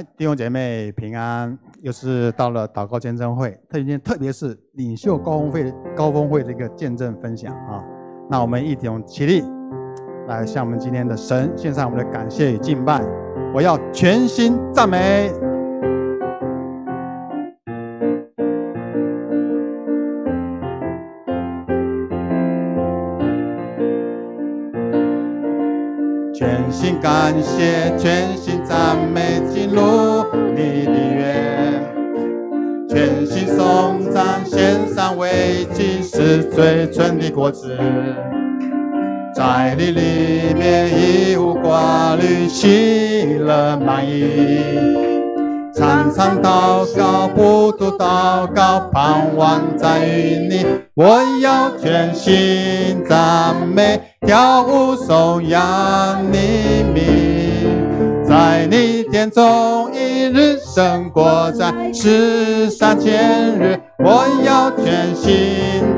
弟兄姐妹平安，又是到了祷告见证会，特别是领袖高峰会的一个见证分享啊。那我们一同起立，来向我们今天的神献上我们的感谢与敬拜。我要全心赞美。全心感谢，全心赞美，进入你的约，全心颂赞，献上为祭是最纯的果子，在你里面一无挂虑，喜乐满溢，常常祷告，不住祷告，盼望在于你。我要全心赞美，跳舞颂扬你名，在你殿中一日胜过在世上千日。我要全心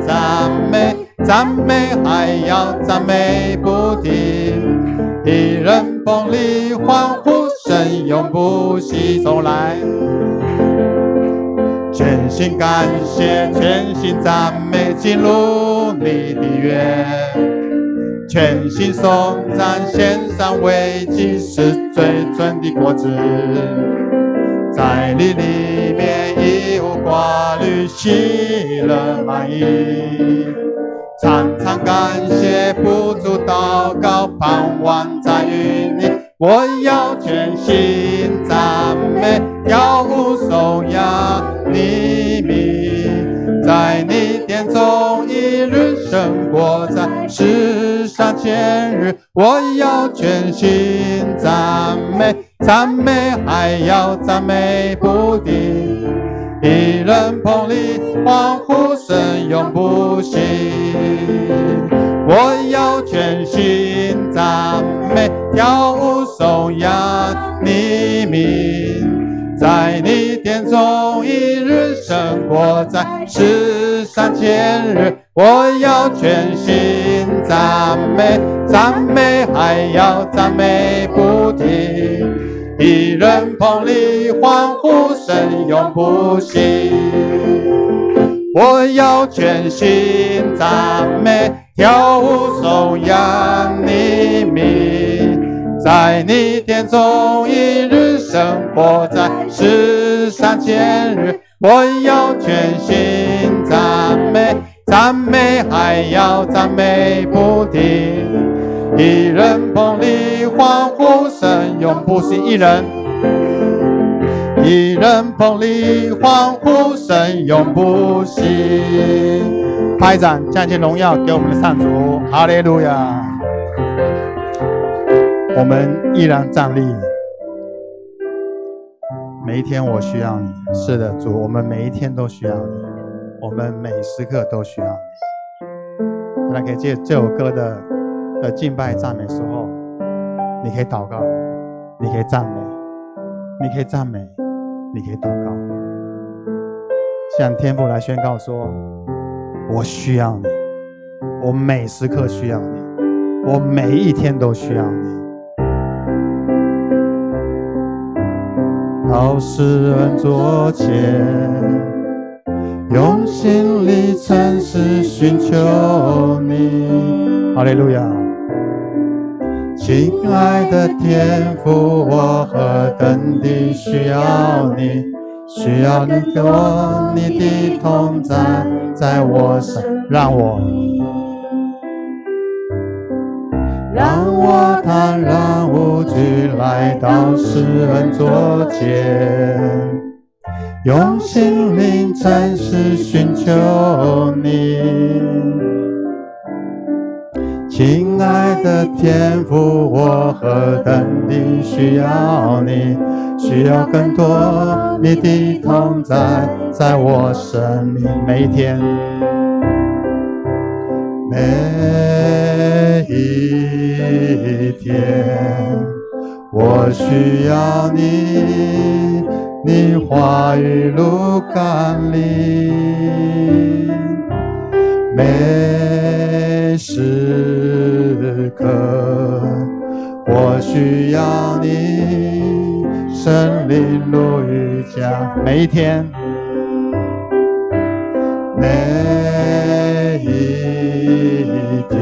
赞美，赞美还要赞美不停，一人捧礼欢呼声永不息。重来，全心感谢，全心赞美，进入你的约，全心颂赞，献上为祭是最纯的果子，在你里面一无挂虑，喜乐满溢，常常感谢，不住祷告，盼望在于你。我要全心赞美，跳舞颂扬你名，在你殿中一日胜过在世上千日。我要全心赞美，赞美还要赞美不停，一人捧礼欢呼声永不息。我要全心赞美，跳舞颂扬你名，在你殿中一日胜过在世上千日。我要全心赞美，赞美还要赞美不停，一人捧礼欢呼声永不息。我要全心赞美，跳舞颂扬你名，在你殿中一日胜过在世上千日。我要全心赞美，赞美还要赞美不停，一人捧礼欢呼声永不息。一人捧礼欢呼声永不息。拍掌，将一切荣耀给我们的上主，哈利路亚。我们依然站立。每一天我需要你，是的，主，我们每一天都需要你，我们每时刻都需要你。大家可以借这首歌的敬拜赞美时候，你可以祷告，你可以赞美，你可以赞美，你可以祷告，向天父来宣告说，我需要你，我每时刻需要你，我每一天都需要你。到施恩座前，用心里诚实寻求你。哈利路亚。亲爱的天父，我何等地需要你，需要你给我你的同在，在我身，让我坦然无惧来到施恩座前，用心灵诚实寻求你。亲爱的天父，我何等地需要你，需要更多你的同在，在我生命每一天。每一天，我需要你，你话语如甘霖，每时刻，我需要你，圣灵如雨降，每一天，每一天，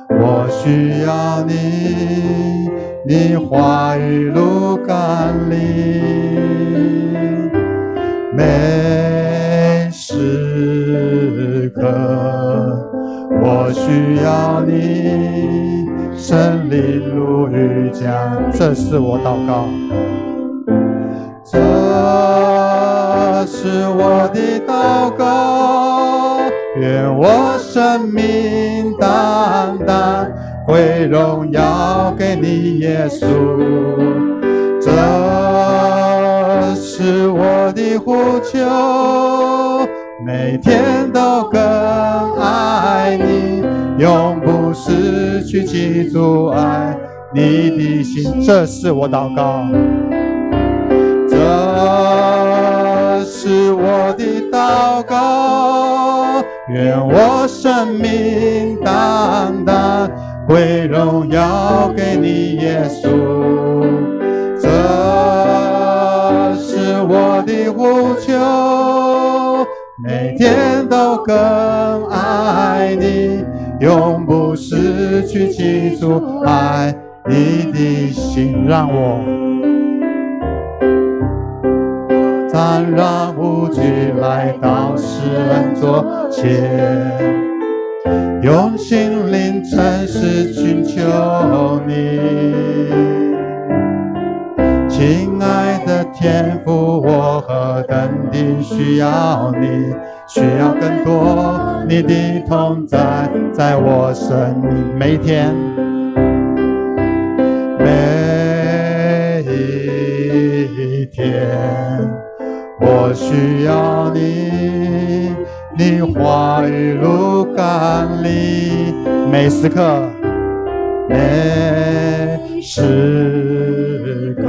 我需要你，你话语如甘霖，每时刻，我需要你，圣灵如雨降，这是我祷告，这是我的祷告，愿我生命单单归荣耀给你耶稣，这是我的呼求，每天都更爱你，永不失去记住爱你的心，这是我祷告，这是我的祷告，愿我生命单单归荣耀给你耶稣，这是我的呼求，每天都更爱你，永不失去记住爱你的心，让我暂然无惧来到世人座前，用心灵诚实寻求你，亲爱的天父，我何等地需要你，需要更多你的同在，在我生命每一天，每一天，我需要你，你话语如甘霖，每时刻，每时刻，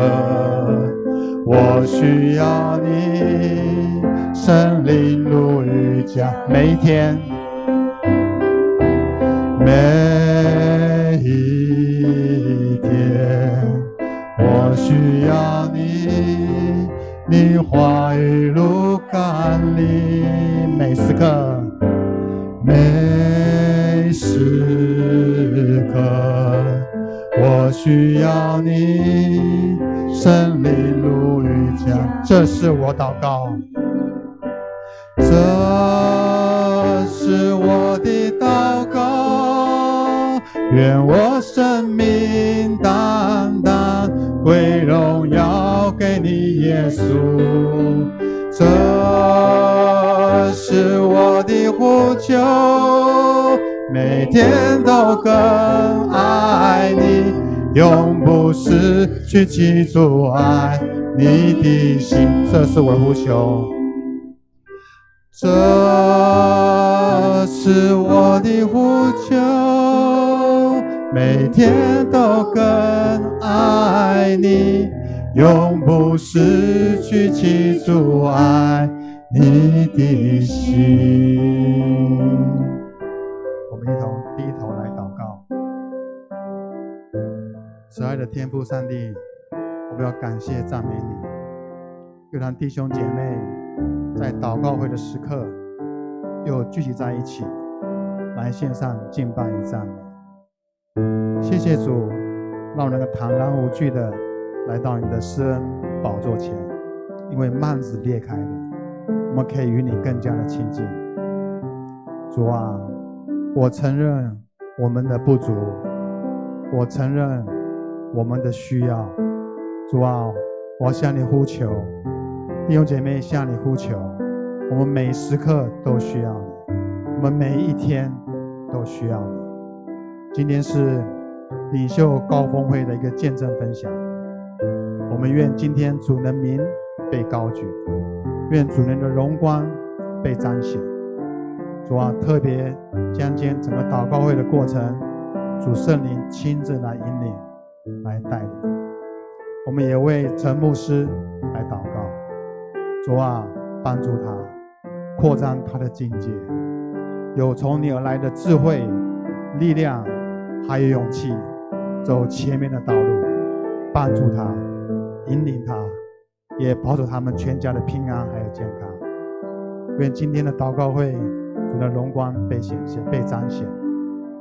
我需要你，圣灵如雨降，每一天，每一天，我需要你，你话语如甘霖，每时刻，每时刻，我需要你，圣灵如雨降，这是我祷告，这是我的祷告，愿我生命单单归荣耀给你耶稣，这是我的呼求，每天都更爱你，永不失去记住爱你的心，这是我的呼求，这是我的呼求，每天都更爱你，永不失去记住爱你的心。我们一同低头来祷告。慈爱的天父上帝，我们要感谢赞美你，又让弟兄姐妹在祷告会的时刻又聚集在一起，来献上敬拜与赞美。谢谢主，让我能够坦然无惧的来到你的施恩宝座前，因为幔子裂开了，我们可以与你更加的亲近。主啊，我承认我们的不足，我承认我们的需要。主啊，我向你呼求，弟兄姐妹向你呼求，我们每时刻都需要你，我们每一天都需要你。今天是领袖高峰会的一个见证分享，我们愿今天主的名被高举，愿主人的荣光被彰显。主啊，特别将今天整个祷告会的过程，主圣灵亲自来引领，来带领。我们也为陈牧师来祷告，主啊，帮助他扩张他的境界，有从你而来的智慧、力量还有勇气，走前面的道路，帮助他引领他，也保守他们全家的平安还有健康。愿今天的祷告会主的荣光被显现、被彰显，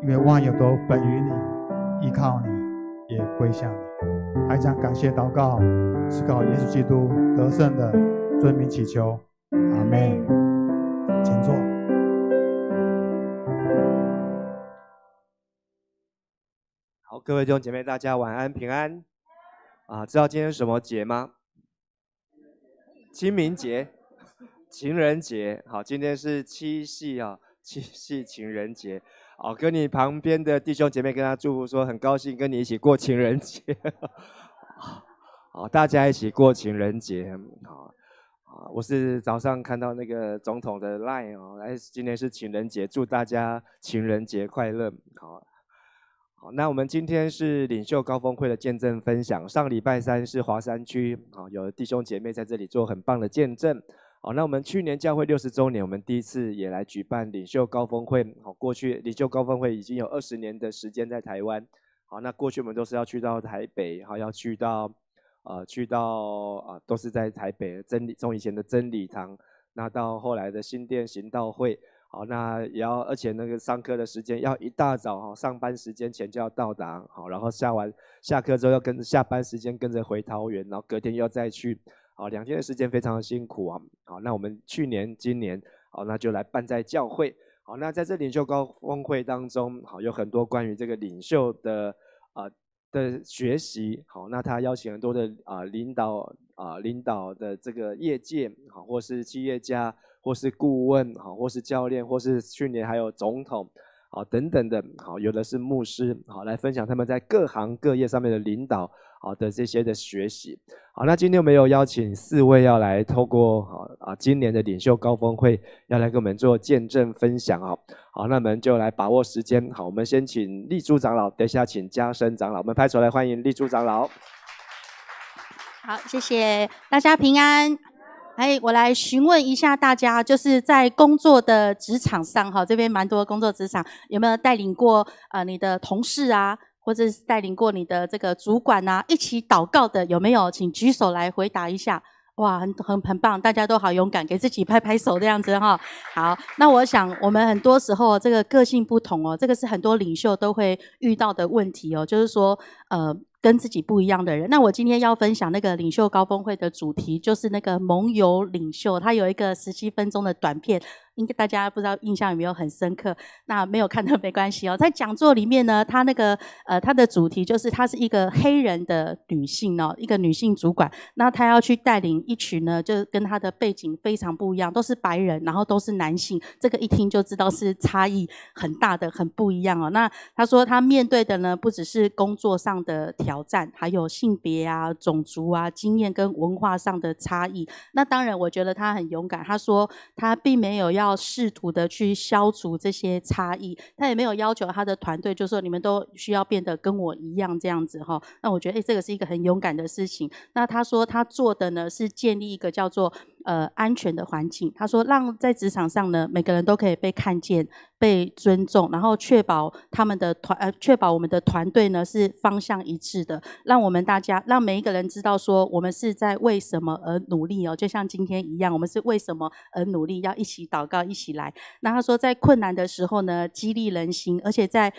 因为万有都本于你，依靠你，也归向你。还将感谢祷告是靠耶稣基督得胜的尊名祈求，阿们。请坐。好，各位弟兄姐妹，大家晚安平安。知道今天是什么节吗？清明节、情人节。好，今天是七夕情人节。好，跟你旁边的弟兄姐妹跟他祝福说，很高兴跟你一起过情人节。好，大家一起过情人节。好，我是早上看到那个总统的 LINE 哦，今天是情人节，祝大家情人节快乐。好，那我们今天是领袖高峰会的见证分享。上礼拜三是华山区，有弟兄姐妹在这里做很棒的见证。好，那我们去年教会60周年，我们第一次也来举办领袖高峰会。好，过去领袖高峰会已经有20年的时间在台湾。好，那过去我们都是要去到台北，好，要去到都是在台北从以前的真理堂，那到后来的新店行道会。好，那也要，而且那个上课的时间要一大早上班时间前就要到达，好，然后下课之后要跟着下班时间跟着回桃园，然后隔天又再去，好，2天的时间非常的辛苦啊。好，那我们去年、今年，好，那就来办在教会。好，那在这领袖高峰会当中，好，有很多关于这个领袖的学习。好，那他邀请很多的领导的这个业界，好，或是企业家，或是顾问，好，或是教练，或是去年还有总统，好，等等的，好，有的是牧师，好，来分享他们在各行各业上面的领导，好的这些的学习。好，那今天我们有邀请4位要来透过今年的领袖高峰会要来跟我们做见证分享。好，那我们就来把握时间。好，我们先请立珠长老，等一下请嘉生长老，我们拍手来欢迎立珠长老。好，谢谢大家平安。我来询问一下大家，就是在工作的职场上，这边蛮多工作职场，有没有带领过你的同事啊，或者是带领过你的这个主管啊，一起祷告的有没有？请举手来回答一下。哇，很棒，大家都好勇敢，给自己拍拍手这样子哈。好，那我想我们很多时候这个个性不同哦，这个是很多领袖都会遇到的问题哦，就是说跟自己不一样的人。那我今天要分享那个领袖高峰会的主题，就是那个盟友领袖，他有一个17分钟的短片，应该大家不知道印象有没有很深刻？那没有看到没关系哦。在讲座里面呢，他那个他的主题就是她是一个黑人的女性哦，一个女性主管，那她要去带领一群呢，就跟她的背景非常不一样，都是白人，然后都是男性，这个一听就知道是差异很大的，很不一样哦。那她说她面对的呢，不只是工作上的挑战，还有性别啊、种族啊、经验跟文化上的差异。那当然，我觉得她很勇敢。她说她并没有要试图的去消除这些差异，她也没有要求她的团队，就说你们都需要变得跟我一样这样子哈。那我觉得这个是一个很勇敢的事情。那她说她做的呢是建立一个叫做安全的环境。她说让在职场上呢，每个人都可以被看见、被尊重，然后确保我们的团队呢是方向一致的，让每一个人知道说我们是在为什么而努力哦，就像今天一样，我们是为什么而努力，要一起祷告，一起来。那他说在困难的时候呢，激励人心，而且在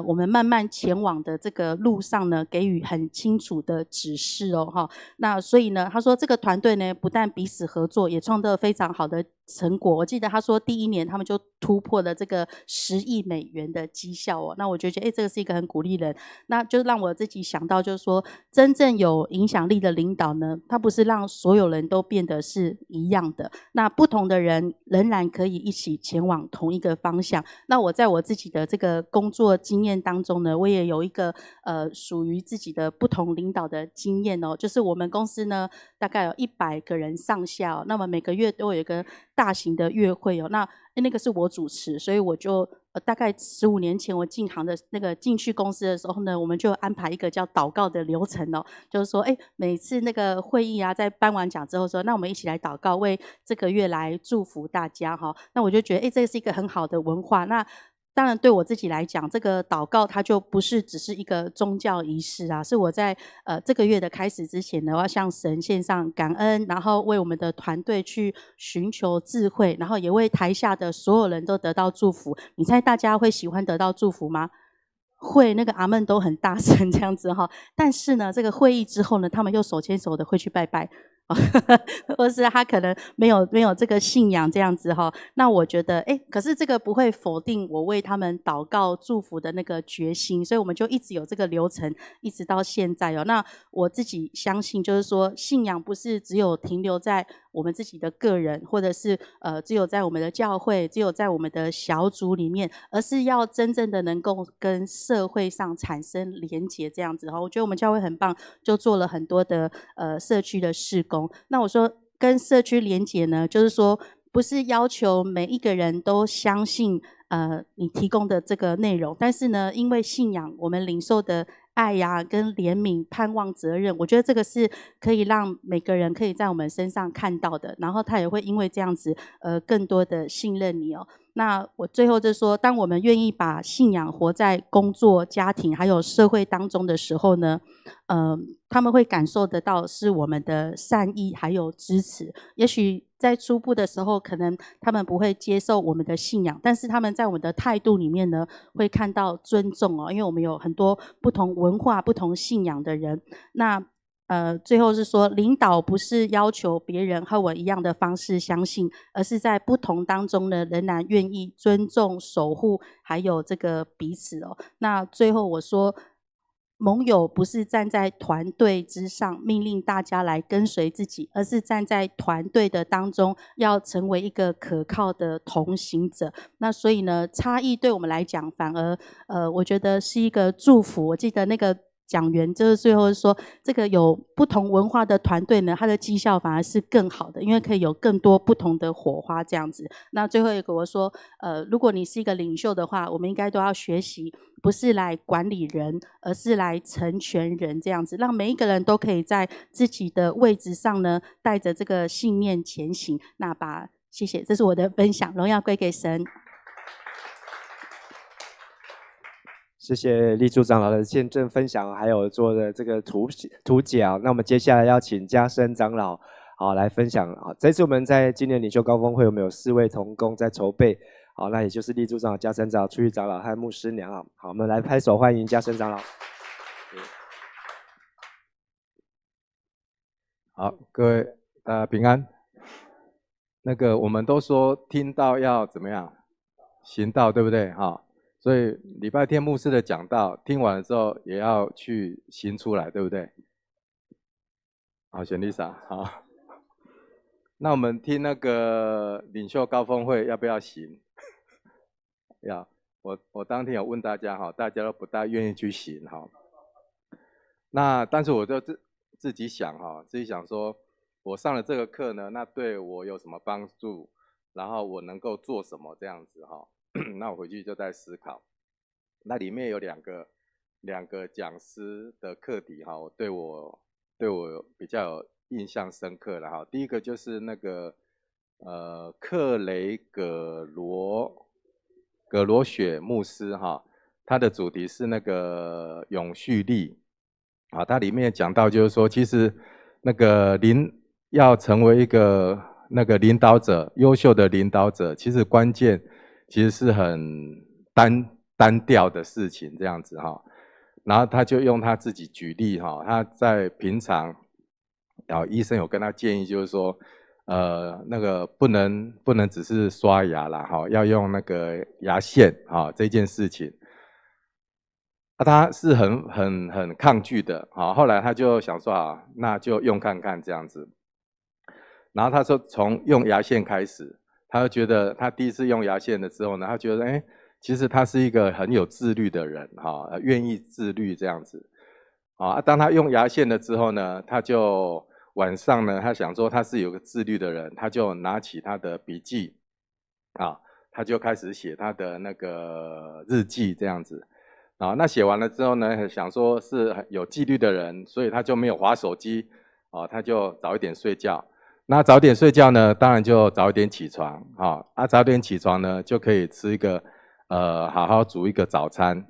我们慢慢前往的这个路上呢，给予很清楚的指示哦哈。那所以呢，他说这个团队呢，不但彼此合作，也创造了非常好的成果。我记得他说第1年他们就突破了这个10亿美元的绩效哦。那我就觉得这个是一个很鼓励人，那就让我自己想到，就是说真正有影响力的领导呢，他不是让所有人都变得是一样的，那不同的人仍然可以一起前往同一个方向。那我在我自己的这个工作经验当中呢，我也有一个属于自己的不同领导的经验哦，就是我们公司呢大概有100个人上下哦，那么每个月都有一个大型的月会哦，那个是我主持，所以我就大概15年前我进去公司的时候呢，我们就安排一个叫祷告的流程哦，就是说每次那个会议啊，在颁完奖之后说，那我们一起来祷告，为这个月来祝福大家哈。那我就觉得这是一个很好的文化。那当然对我自己来讲，这个祷告它就不是只是一个宗教仪式啊，是我在这个月的开始之前呢，我要向神献上感恩，然后为我们的团队去寻求智慧，然后也为台下的所有人都得到祝福。你猜大家会喜欢得到祝福吗？会，那个阿们都很大声这样子哈。但是呢，这个会议之后呢，他们又手牵手的会去拜拜。或是他可能没有这个信仰这样子哈，那我觉得可是这个不会否定我为他们祷告祝福的那个决心，所以我们就一直有这个流程，一直到现在哦。那我自己相信，就是说信仰不是只有停留在我们自己的个人，或者是只有在我们的教会，只有在我们的小组里面，而是要真正的能够跟社会上产生连结这样子哈。我觉得我们教会很棒，就做了很多的社区的事工。那我说跟社区连结呢，就是说不是要求每一个人都相信你提供的这个内容，但是呢，因为信仰我们领受的爱呀、跟怜悯、盼望、责任，我觉得这个是可以让每个人可以在我们身上看到的，然后他也会因为这样子更多的信任你哦。那我最后就说，当我们愿意把信仰活在工作、家庭还有社会当中的时候呢，他们会感受得到是我们的善意还有支持。也许在初步的时候，可能他们不会接受我们的信仰，但是他们在我们的态度里面呢，会看到尊重哦，因为我们有很多不同文化、不同信仰的人。那最后是说，领导不是要求别人和我一样的方式相信，而是在不同当中呢，仍然愿意尊重、守护，还有这个彼此哦。那最后我说，盟友不是站在团队之上，命令大家来跟随自己，而是站在团队的当中，要成为一个可靠的同行者。那所以呢，差异对我们来讲，反而我觉得是一个祝福。我记得那个讲员就是最后说，这个有不同文化的团队呢，它的绩效反而是更好的，因为可以有更多不同的火花这样子。那最后一个我说，如果你是一个领袖的话，我们应该都要学习，不是来管理人，而是来成全人这样子，让每一个人都可以在自己的位置上呢，带着这个信念前行。那谢谢，这是我的分享，荣耀归给神。谢谢立柱长老的见证分享，还有做的这个图解啊。那我们接下来要请嘉升长老好来分享啊。这次我们在今年领袖高峰会，我们有4位同工在筹备，好，那也就是立柱长老、嘉升长老、出狱长老和牧师娘啊。好，我们来拍手欢迎嘉升长老。好，各位大家平安。那个我们都说听到要怎么样，行道，对不对？哈。所以礼拜天牧师的讲道听完了之后，也要去行出来，对不对？好，选丽莎，好。那我们听那个领袖高峰会要不要行？要。我当天有问大家哈，大家都不大愿意去行哈。那但是我就自己想哈，自己想说，我上了这个课呢，那对我有什么帮助？然后我能够做什么这样子哈？那我回去就在思考，那里面有两个讲师的课题哈，对我比较有印象深刻的哈。第一个就是那个克雷葛罗雪牧师哈，他的主题是那个永续力啊，它里面讲到就是说，其实那个要成为一个那个领导者，优秀的领导者，其实关键其实是很单调的事情这样子哈。然后他就用他自己举例哈，他在平常，医生有跟他建议就是说，那个不能只是刷牙啦哈，要用那个牙线哈这件事情。他是很抗拒的，好，后来他就想说啊，那就用看看这样子。然后他说从用牙线开始，他就觉得他第一次用牙线的时候呢，他觉得其实他是一个很有自律的人哈，愿意自律这样子。当他用牙线了之后呢，他就晚上呢，他想说他是有个自律的人，他就拿起他的笔记他就开始写他的那个日记这样子。那写完了之后呢，想说是有纪律的人，所以他就没有滑手机，他就早一点睡觉。那早点睡觉呢，当然就早一点起床，早点起床呢，就可以吃一个好好煮一个早餐，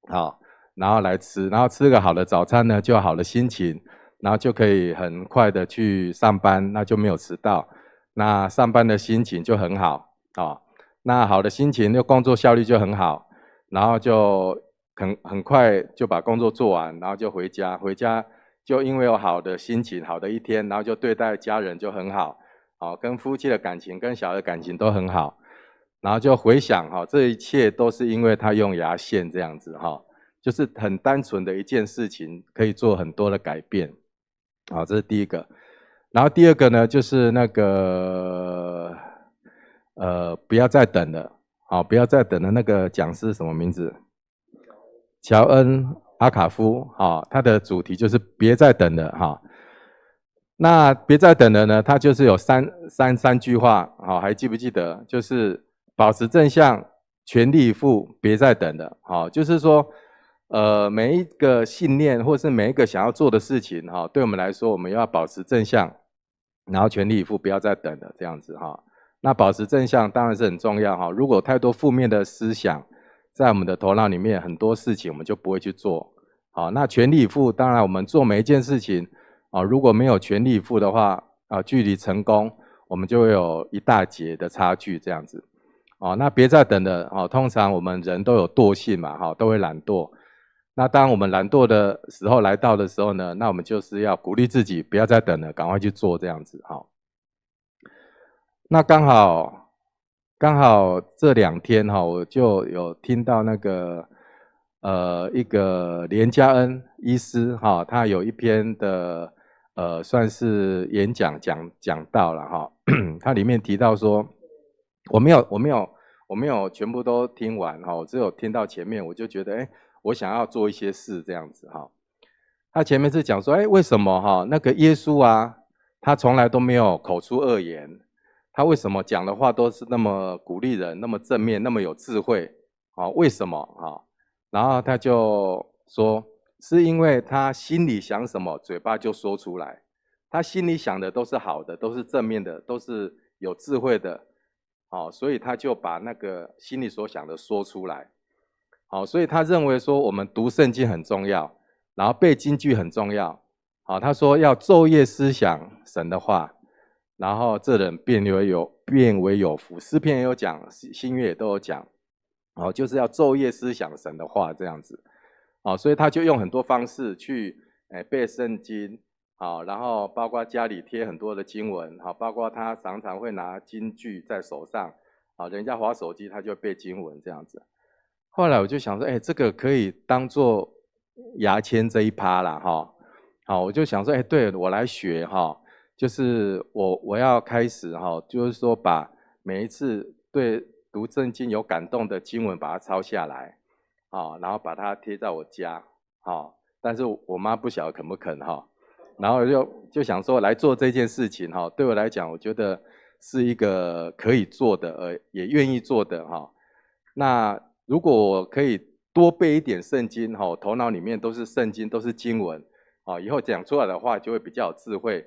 好，然后来吃，然后吃个好的早餐呢，就有好的心情，然后就可以很快的去上班，那就没有迟到，那上班的心情就很好，那好的心情，就工作效率就很好，然后就很快就把工作做完，然后就回家，回家就因为有好的心情，好的一天，然后就对待家人就很好，跟夫妻的感情，跟小孩的感情都很好，然后就回想，这一切都是因为他用牙线这样子，就是很单纯的一件事情，可以做很多的改变，这是第一个。然后第二个呢，就是那个不要再等了，不要再等了。那个讲师什么名字？乔恩阿卡夫，他的主题就是别再等了，那别再等了呢，他就是有三句话，还记不记得？就是保持正向，全力以赴，别再等了，就是说，每一个信念或是每一个想要做的事情，对我们来说，我们要保持正向，然后全力以赴，不要再等了，这样子，那保持正向当然是很重要，如果太多负面的思想在我们的头脑里面，很多事情我们就不会去做，那全力以赴，当然我们做每一件事情，如果没有全力以赴的话，距离成功我们就会有一大截的差距，这样子，那别再等了，通常我们人都有惰性嘛，都会懒惰。那当我们懒惰的时候来到的时候呢，那我们就是要鼓励自己，不要再等了，赶快去做这样子，那刚好这2天我就有听到那个一个连嘉恩医师他有一篇的算是演讲讲到了他里面提到说，我没有全部都听完我只有听到前面，我就觉得我想要做一些事这样子他前面是讲说，为什么那个耶稣啊，他从来都没有口出恶言，他为什么讲的话都是那么鼓励人，那么正面，那么有智慧为什么然后他就说，是因为他心里想什么，嘴巴就说出来，他心里想的都是好的，都是正面的，都是有智慧的，所以他就把那个心里所想的说出来，所以他认为说我们读圣经很重要，然后背金句很重要，他说要昼夜思想神的话，然后这人变为有福。诗篇也有讲，新约也都有讲，就是要昼夜思想神的话这样子，所以他就用很多方式去背圣经，然后包括家里贴很多的经文，包括他常常会拿金句在手上，人家滑手机他就背经文这样子。后来我就想说，这个可以当做牙签这一趴啦，我就想说，对，我来学就是我要开始就是说把每一次对读圣经有感动的经文把它抄下来，然后把它贴在我家，但是我妈不晓得肯不肯然后就想说来做这件事情对我来讲，我觉得是一个可以做的，也愿意做的那如果我可以多背一点圣经头脑里面都是圣经，都是经文以后讲出来的话就会比较有智慧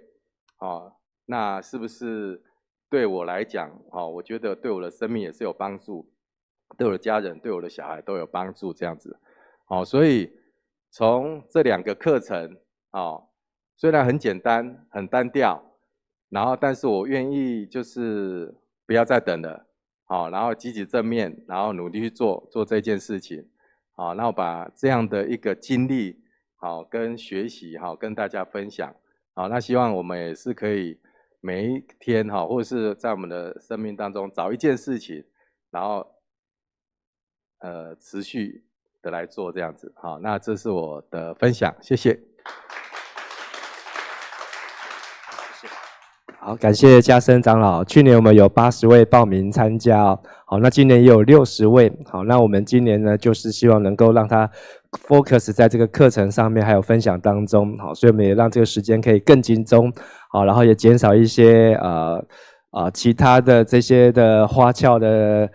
那是不是对我来讲我觉得对我的生命也是有帮助，对我的家人，对我的小孩都有帮助这样子所以从这2个课程虽然很简单很单调，然后但是我愿意就是不要再等了然后积极正面，然后努力去做这件事情然后把这样的一个经历跟学习跟大家分享那希望我们也是可以每一天或者是在我们的生命当中找一件事情，然后持续的来做这样子那这是我的分享，谢谢。好，感谢嘉森长老。去年我们有80位报名参加好，那今年也有60位。好，那我们今年呢，就是希望能够让他 focus 在这个课程上面，还有分享当中。好，所以我们也让这个时间可以更集中。好，然后也减少一些其他的这些的花俏的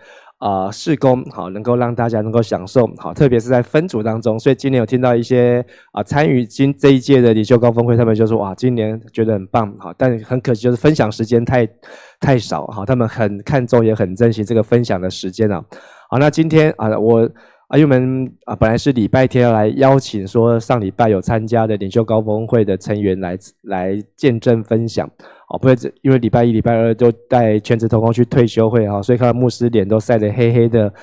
事工，好，能够让大家能够享受，好，特别是在分组当中。所以今年有听到一些参与这一届的领袖高峰会，他们就说哇，今年觉得很棒，好，但很可惜就是分享时间太少，好，他们很看重也很珍惜这个分享的时间啊。好，那今天因为我们本来是礼拜天要来邀请说上礼拜有参加的领袖高峰会的成员来见证分享，不会因为礼拜一、礼拜二都带全职同工去退休会所以看到牧师脸都晒得黑黑的。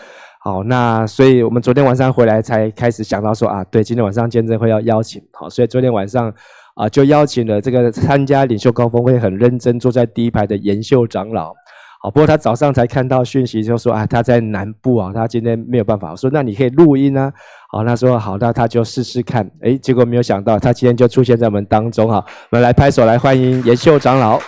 好，那所以我们昨天晚上回来才开始想到说对，今天晚上见证会要邀请，好，所以昨天晚上就邀请了这个参加领袖高峰会很认真坐在第一排的延秀长老。好，不过他早上才看到讯息，就说他在南部他今天没有办法。我说那你可以录音啊。好，他说好，那他就试试看。结果没有想到他今天就出现在我们当中我们来拍手来欢迎延秀长老。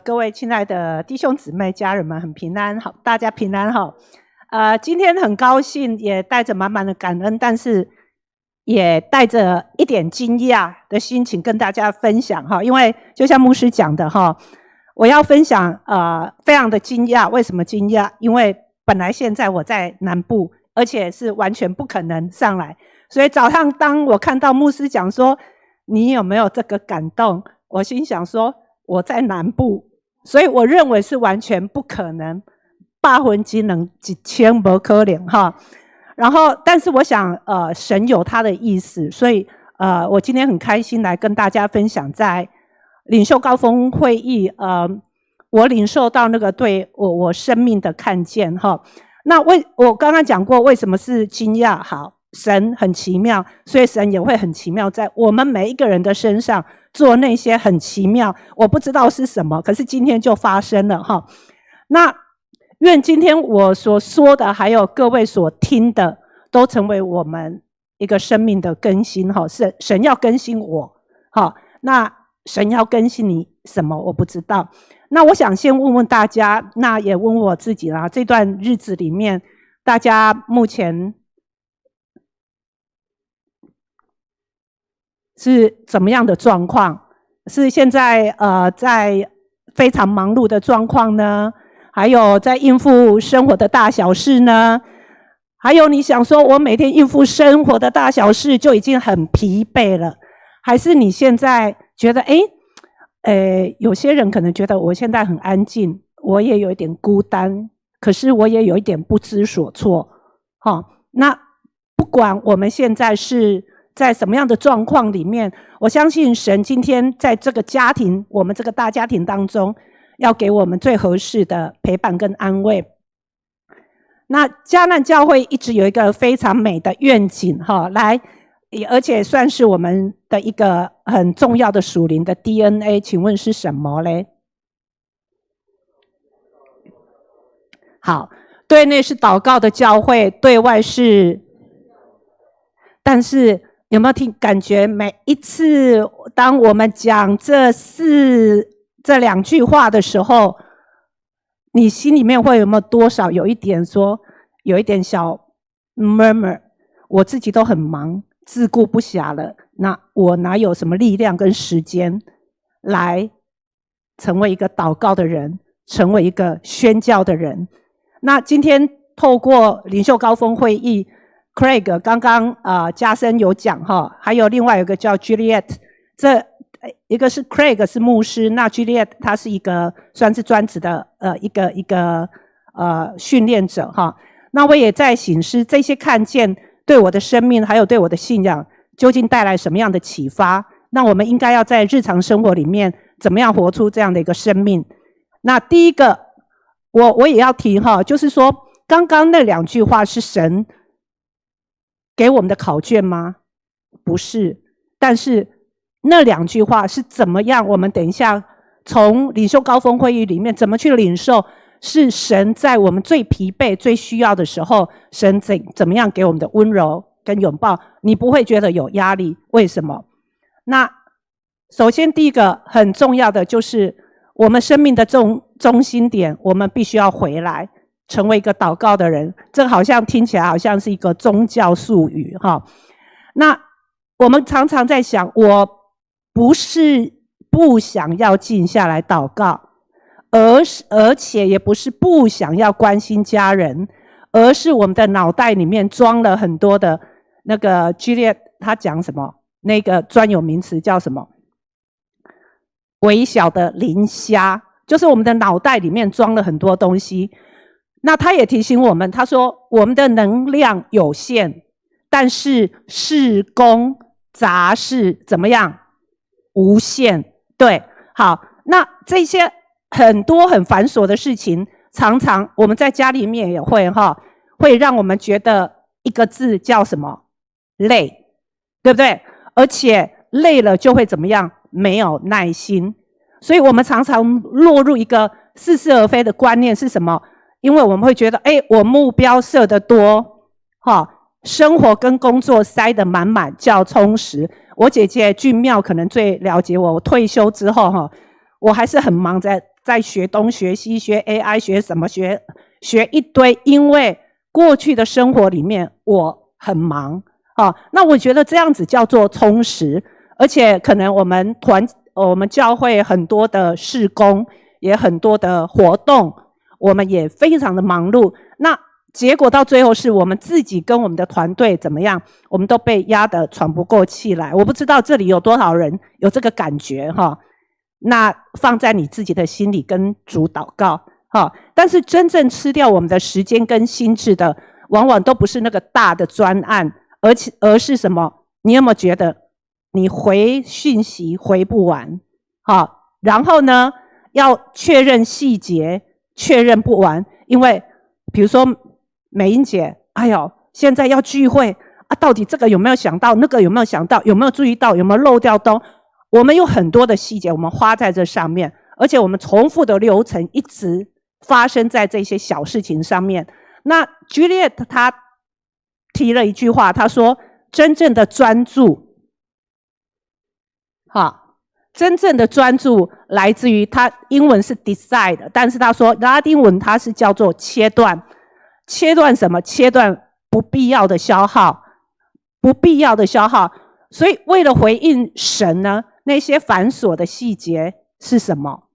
各位亲爱的弟兄姊妹、家人们，很平安，好，大家平安哈。今天很高兴，也带着满满的感恩，但是也带着一点惊讶的心情跟大家分享哈。因为就像牧师讲的哈，我要分享非常的惊讶。为什么惊讶？因为本来现在我在南部，而且是完全不可能上来，所以早上当我看到牧师讲说你有没有这个感动，我心想说我在南部，所以我认为是完全不可能，8分之能1000不可能哈。然后，但是我想，神有他的意思，所以我今天很开心来跟大家分享，在领袖高峰会议，我领受到那个对我生命的看见哈。那我刚刚讲过，为什么是惊讶？好，神很奇妙，所以神也会很奇妙，在我们每一个人的身上做那些很奇妙，我不知道是什么，可是今天就发生了哈。那愿今天我所说的，还有各位所听的，都成为我们一个生命的更新哈。神要更新我，好，那神要更新你什么？我不知道。那我想先问问大家，那也问我自己啦。这段日子里面，大家目前是怎么样的状况？是现在在非常忙碌的状况呢？还有在应付生活的大小事呢？还有你想说我每天应付生活的大小事就已经很疲惫了，还是你现在觉得有些人可能觉得我现在很安静，我也有一点孤单，可是我也有一点不知所措。那不管我们现在是在什么样的状况里面，我相信神今天在这个家庭，我们这个大家庭当中，要给我们最合适的陪伴跟安慰。那迦南教会一直有一个非常美的愿景而且算是我们的一个很重要的属灵的 DNA， 请问是什么嘞？好，对内是祷告的教会，对外是，但是有没有感觉每一次当我们讲这2句话的时候，你心里面会有没有多少有一点小 murmur， 我自己都很忙，自顾不暇了，那我哪有什么力量跟时间来成为一个祷告的人，成为一个宣教的人？那今天透过领袖高峰会议 Craig 刚刚嘉森有讲还有另外有一个叫 Juliet， 这一个是 Craig 是牧师，那 Juliet 他是一个算是专职的一个训练者那我也在省思这些看见对我的生命还有对我的信仰究竟带来什么样的启发？那我们应该要在日常生活里面怎么样活出这样的一个生命？那第一个我也要提就是说刚刚那2句话是神给我们的考卷吗？不是，但是那2句话是怎么样？我们等一下从领袖高峰会议里面怎么去领受？是神在我们最疲惫、最需要的时候，神怎么样给我们的温柔跟拥抱？你不会觉得有压力？为什么？那首先第一个很重要的就是我们生命的中心点，我们必须要回来，成为一个祷告的人。这好像听起来好像是一个宗教术语那我们常常在想，我不是不想要静下来祷告，而且也不是不想要关心家人，而是我们的脑袋里面装了很多的那个 Juliet 他讲什么？那个专有名词叫什么？微小的磷虾，就是我们的脑袋里面装了很多东西。那他也提醒我们，他说我们的能量有限，但是事功杂事怎么样？无限。对，好，那这些很多很繁琐的事情，常常我们在家里面也会会让我们觉得一个字叫什么？累，对不对？而且累了就会怎么样？没有耐心。所以我们常常落入一个似是而非的观念是什么？因为我们会觉得，我目标设得多，生活跟工作塞得满满，叫充实。我姐姐俊妙可能最了解我。我退休之后，我还是很忙，在学东学西，学 AI， 学什么学一堆。因为过去的生活里面我很忙，那我觉得这样子叫做充实。而且可能我们教会很多的事工，也很多的活动，我们也非常的忙碌。那结果到最后是我们自己跟我们的团队怎么样？我们都被压得喘不过气来。我不知道这里有多少人有这个感觉那放在你自己的心里跟主祷告但是真正吃掉我们的时间跟心智的，往往都不是那个大的专案，而是什么？你有没有觉得你回讯息回不完？然后呢，要确认细节，确认不完。因为比如说美英姐，哎呦，现在要聚会到底这个有没有想到，那个有没有想到，有没有注意到，有没有漏掉东？我们有很多的细节，我们花在这上面，而且我们重复的流程一直发生在这些小事情上面。那 Juliet 她提了一句话，她说真正的专注，真正的专注来自于她英文是 decide， 但是她说拉丁文它是叫做切断。切断什么？切断不必要的消耗，不必要的消耗。所以为了回应神呢，那些繁琐的细节是什么？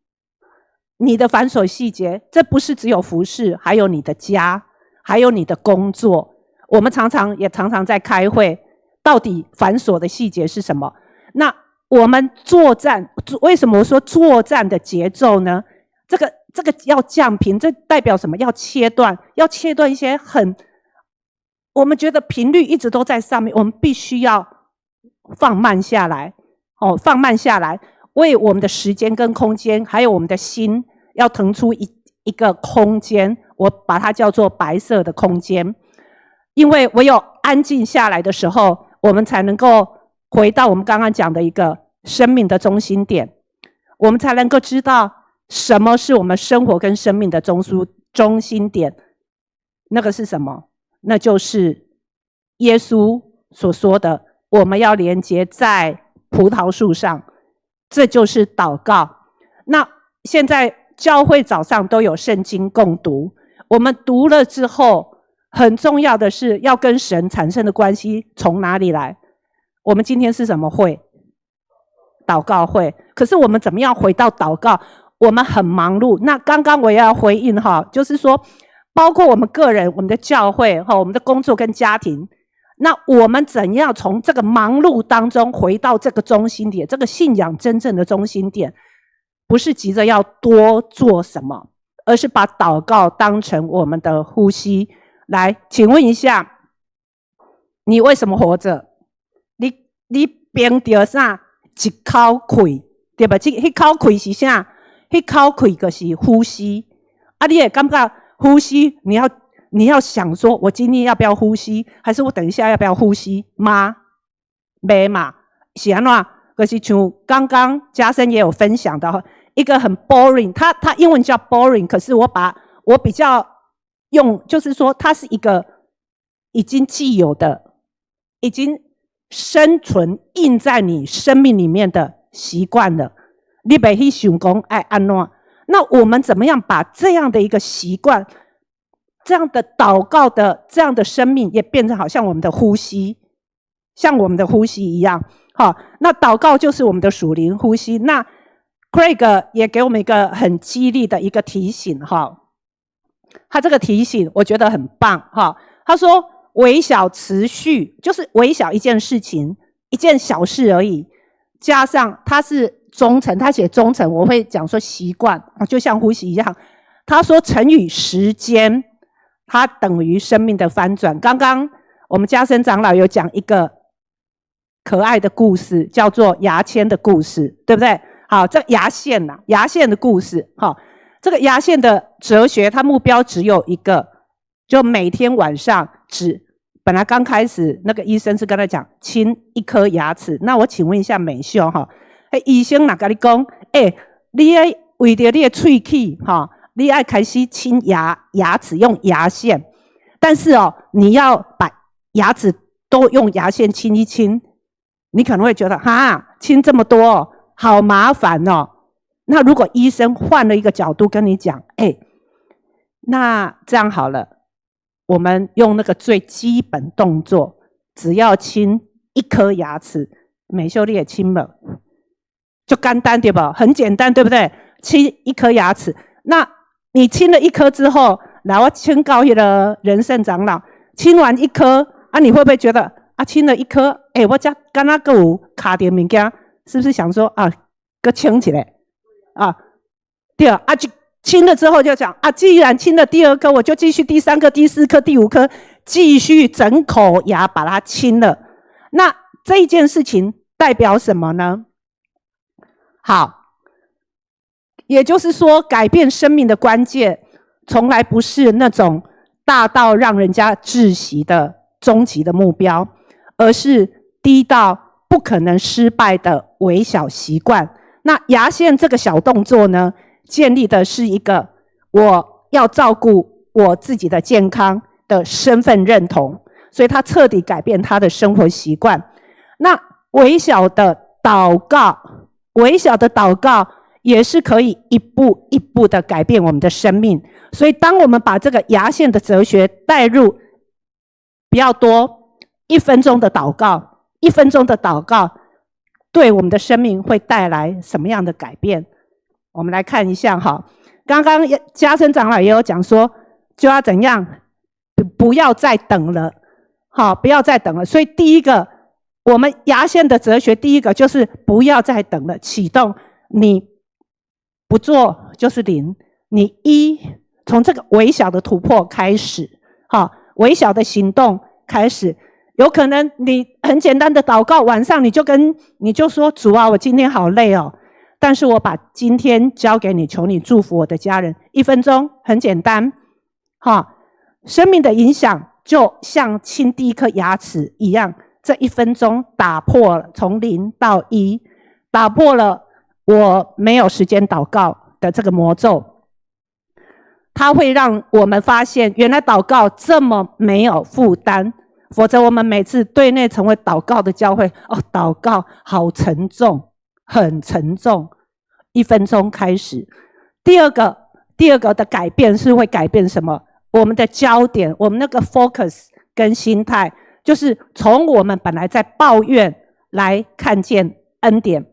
你的繁琐细节，这不是只有服事，还有你的家，还有你的工作。我们常常在开会，到底繁琐的细节是什么？那我们作战，为什么我说作战的节奏呢？这个要降频，这代表什么？要切断一些我们觉得频率一直都在上面，我们必须要放慢下来，放慢下来，为我们的时间跟空间，还有我们的心，要腾出一个空间，我把它叫做白色的空间。因为唯有安静下来的时候，我们才能够回到我们刚刚讲的一个生命的中心点，我们才能够知道什么是我们生活跟生命的中心点。那个是什么？那就是耶稣所说的，我们要连接在葡萄树上，这就是祷告。那现在教会早上都有圣经共读，我们读了之后，很重要的是要跟神产生的关系从哪里来？我们今天是什么会？祷告会。可是我们怎么样回到祷告？我们很忙碌。那刚刚我也要回应就是说包括我们个人，我们的教会我们的工作跟家庭，那我们怎样从这个忙碌当中回到这个中心点，这个信仰真正的中心点？不是急着要多做什么，而是把祷告当成我们的呼吸。来，请问一下，你为什么活着？你凭着啥？一口气，对吧？那口气是啥？那口气就是呼吸。你也感觉呼吸，你要想说，我今天要不要呼吸，还是我等一下要不要呼吸吗？没嘛，是安怎？就是像刚刚嘉生也有分享到一个很 boring， 他英文叫 boring， 可是我比较用，就是说它是一个已经既有的，已经生存印在你生命里面的习惯了。你不去想说爱安怎？那我们怎么样把这样的一个习惯，这样的祷告的这样的生命，也变成好像我们的呼吸，像我们的呼吸一样。那祷告就是我们的属灵呼吸。那 Craig 也给我们一个很激励的一个提醒他这个提醒我觉得很棒他说微小持续，就是微小一件事情，一件小事而已，加上他是忠诚，他写忠诚，我会讲说习惯，就像呼吸一样。他说成语时间，它等于生命的翻转。刚刚我们嘉生长老有讲一个可爱的故事，叫做牙签的故事，对不对？好，这牙线呐，牙线的故事，好，这个牙线的哲学，它目标只有一个，就每天晚上本来刚开始那个医生是跟他讲清一颗牙齿，那我请问一下美秀哈，医生哪跟你讲，你要为着你的喙齿哈，你要开始清牙齿用牙线，但是你要把牙齿都用牙线清一清，你可能会觉得哈，清这么多好麻烦哦。那如果医生换了一个角度跟你讲，那这样好了。我们用那个最基本动作，只要清一颗牙齿，美秀你也清了，就简单对吧？很简单，对不对？清一颗牙齿，那你清了一颗之后，来我请教那个仁圣长老，清完一颗啊，你会不会觉得啊，清了一颗，我这刚刚有卡点物件，是不是想说啊，搁清起来啊？对啊，就。清了之后就讲啊，既然清了第2颗，我就继续第3颗、第4颗、第5颗，继续整口牙把它清了。那这一件事情代表什么呢？好，也就是说，改变生命的关键，从来不是那种大到让人家窒息的终极的目标，而是低到不可能失败的微小习惯。那牙线这个小动作呢？建立的是一个我要照顾我自己的健康的身份认同，所以他彻底改变他的生活习惯。那微小的祷告也是可以一步一步的改变我们的生命。所以当我们把这个牙线的哲学带入，不要多，1分钟的祷告，1分钟的祷告对我们的生命会带来什么样的改变？我们来看一下哈，刚刚嘉生长老也有讲说，就要怎样，不要再等了，好，不要再等了。所以第一个，我们牙线的哲学，第一个就是不要再等了，启动，你不做就是0，你从这个微小的突破开始，好，微小的行动开始，有可能你很简单的祷告，晚上你就说主啊，我今天好累哦。但是我把今天交给你，求你祝福我的家人。1分钟很简单，生命的影响就像清第1颗牙齿一样，这1分钟打破了从0到1，打破了我没有时间祷告的这个魔咒。它会让我们发现，原来祷告这么没有负担，否则我们每次对内成为祷告的教会，祷告好沉重。很沉重，1分钟开始。第二个的改变是会改变什么？我们的焦点，我们那个 focus 跟心态，就是从我们本来在抱怨来看见恩典。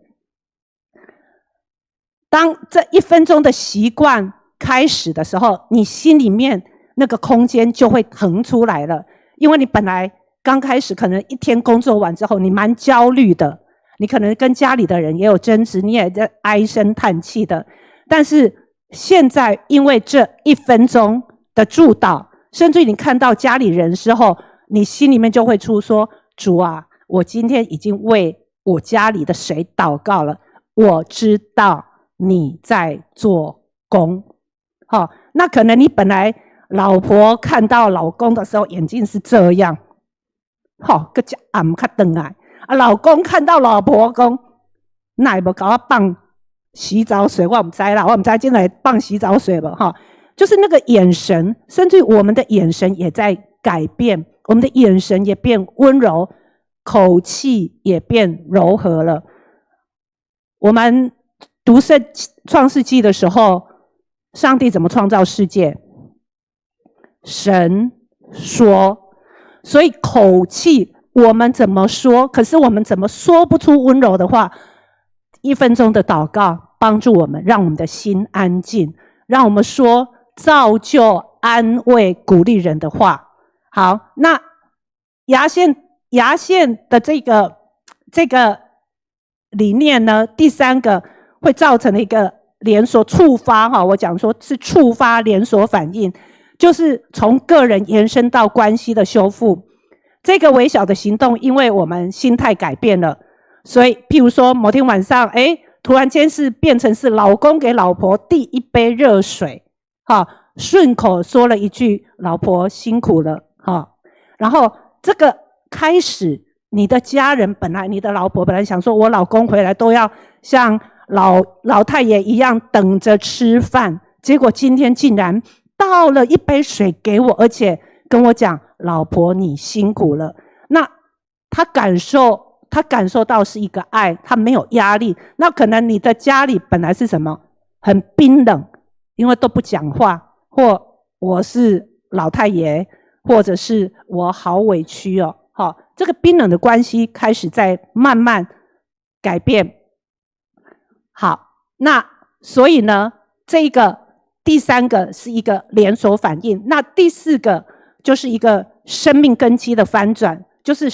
当这1分钟的习惯开始的时候，你心里面那个空间就会腾出来了，因为你本来刚开始可能1天工作完之后，你蛮焦虑的。你可能跟家里的人也有争执，你也在唉声叹气的。但是现在因为这1分钟的祝祷，甚至你看到家里人之后，你心里面就会出说：主啊，我今天已经为我家里的谁祷告了，我知道你在做工。那可能你本来老婆看到老公的时候眼睛是这样，个只暗较长来。老公看到老婆讲，那也不给我放洗澡水，我不知啦，我不知进来放洗澡水吧，就是那个眼神，甚至我们的眼神也在改变，我们的眼神也变温柔，口气也变柔和了。我们读创世纪的时候，上帝怎么创造世界？神说，所以口气。我们怎么说？可是我们怎么说不出温柔的话？1分钟的祷告帮助我们，让我们的心安静，让我们说造就、安慰、鼓励人的话。好，那牙线的这个理念呢？第3个会造成一个连锁触发哈，我讲说是触发连锁反应，就是从个人延伸到关系的修复。这个微小的行动，因为我们心态改变了，所以譬如说某天晚上，突然间是变成是老公给老婆递一杯热水，顺口说了一句“老婆辛苦了”，然后这个开始，你的家人本来你的老婆本来想说，我老公回来都要像老太爷一样等着吃饭，结果今天竟然倒了一杯水给我，而且跟我讲：“老婆你辛苦了。”那他感受到是一个爱，他没有压力。那可能你的家里本来是什么？很冰冷，因为都不讲话，或我是老太爷，或者是我好委屈哦。这个冰冷的关系开始在慢慢改变。好，那所以呢，这个第三个是一个连锁反应，那第四个就是一个生命根基的翻转，就是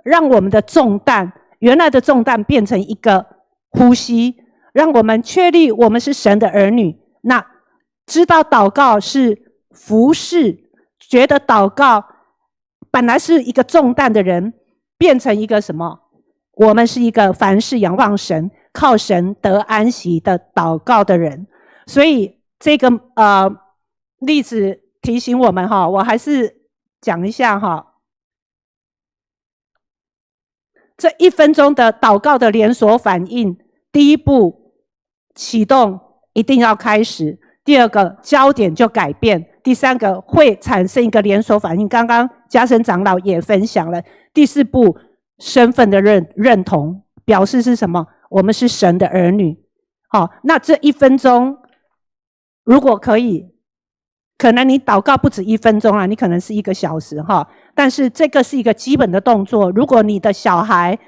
让我们的重担，原来的重担变成一个呼吸，让我们确立我们是神的儿女。那知道祷告是服侍，觉得祷告本来是一个重担的人，变成一个什么？我们是一个凡事仰望神，靠神得安息的祷告的人。所以这个例子提醒我们我还是讲一下这1分钟的祷告的连锁反应，第一步启动一定要开始，第二个焦点就改变，第三个会产生一个连锁反应，刚刚嘉诚长老也分享了。第四步身份的认同，表示是什么？我们是神的儿女。那这1分钟如果可以，可能你祷告不止1分钟你可能是1个小时但是这个是一个基本的动作。如果你的小孩，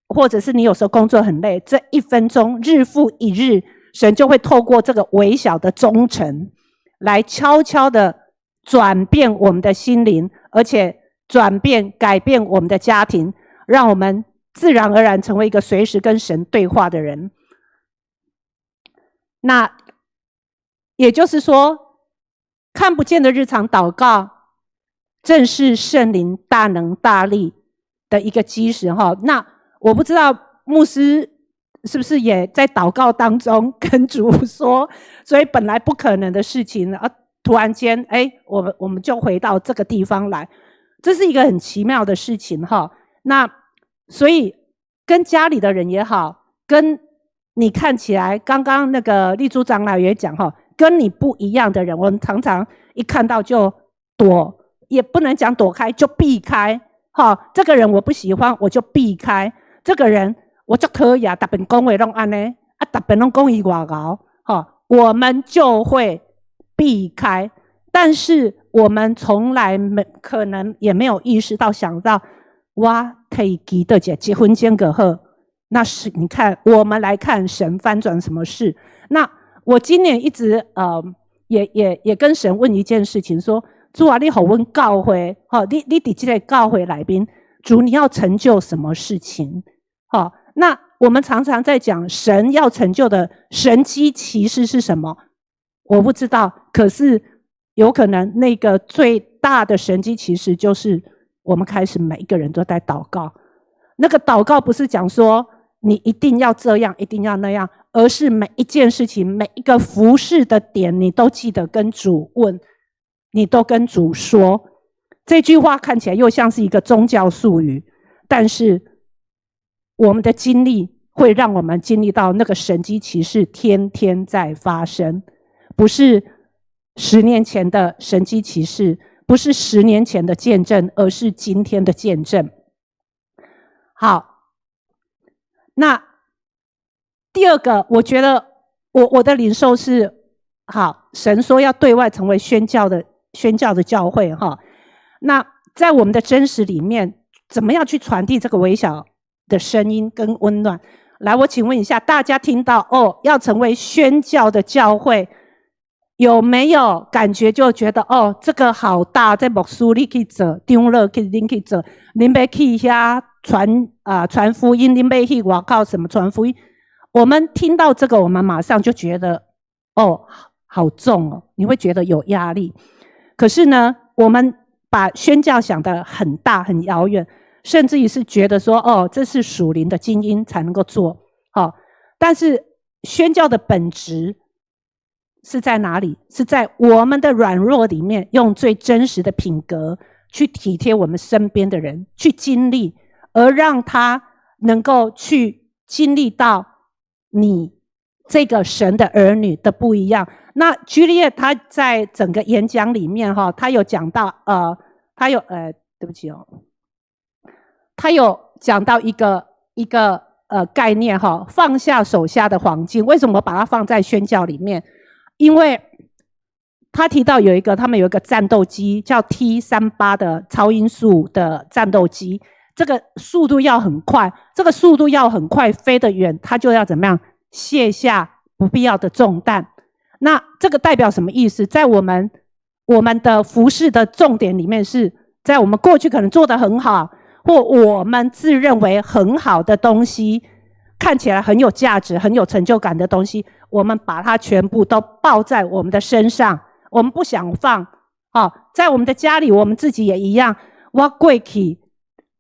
或者是你有时候工作很累，这1分钟日复一日，神就会透过这个微小的忠诚，来悄悄的转变我们的心灵，而且改变我们的家庭，让我们自然而然成为一个随时跟神对话的人。那也就是说，看不见的日常祷告，正是圣灵大能大力的一个基石那我不知道牧师是不是也在祷告当中跟主说，所以本来不可能的事情突然间我们就回到这个地方来，这是一个很奇妙的事情那所以跟家里的人也好，跟你看起来刚刚那个立珠长老也讲跟你不一样的人，我们常常一看到就躲，也不能讲躲开，就避开这个人我不喜欢，我就避开。这个人我就可以特别讲话都这样特别都讲他外高我们就会避开。但是我们从来可能也没有意识到想到我可以记得结婚间隔后，那是你看我们来看神翻转什么事。那我今年一直也跟神问一件事情，说主你给我们教会你在这个教会里面，主你要成就什么事情那我们常常在讲神要成就的神迹奇事是什么，我不知道，可是有可能那个最大的神迹奇事就是我们开始每一个人都在祷告。那个祷告不是讲说你一定要这样一定要那样，而是每一件事情每一个服事的点你都记得跟主问，你都跟主说。这句话看起来又像是一个宗教术语，但是我们的经历会让我们经历到那个神迹奇事天天在发生，不是10年前的神迹奇事，不是10年前的见证，而是今天的见证。好，那第二个我觉得我的领受是神说要对外成为宣教的教会那在我们的真实里面，怎么样去传递这个微小的声音跟温暖？来，我请问一下，大家听到要成为宣教的教会，有没有感觉就觉得这个好大，在牧师你去做，长老你去做，恁要去遐传福音，恁要去外口什么传福音？我们听到这个，我们马上就觉得，哦，好重哦，你会觉得有压力。可是呢，我们把宣教想得很大很遥远，甚至于是觉得说，哦，这是属灵的精英才能够做。好，但是宣教的本质是在哪里？是在我们的软弱里面，用最真实的品格去体贴我们身边的人，去经历，而让他能够去经历到你这个神的儿女的不一样。那Juliet他在整个演讲里面哈，他有讲到对不起哦，他有讲到一个概念哈，放下手下的黄金。为什么把它放在宣教里面？因为他提到他们有一个战斗机叫 T38 的超音速的战斗机，这个速度要很快，飞得远，它就要怎么样卸下不必要的重担。那这个代表什么意思？在我们的服事的重点里面，是在我们过去可能做得很好，或我们自认为很好的东西，看起来很有价值、很有成就感的东西，我们把它全部都抱在我们的身上，我们不想放。在我们的家里，我们自己也一样。我过去，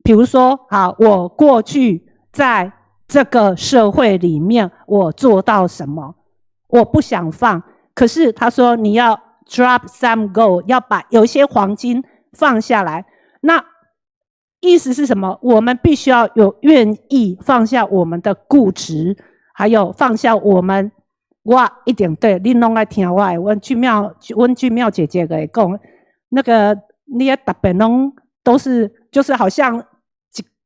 比如说，我过去在这个社会里面，我做到什么，我不想放。可是他说，你要 drop some gold， 要把有一些黄金放下来。那意思是什么？我们必须要有愿意放下我们的固执，还有放下我一定对，你拢爱听我的。阮俊妙姐姐会讲，那个你也特别拢都是，就是好像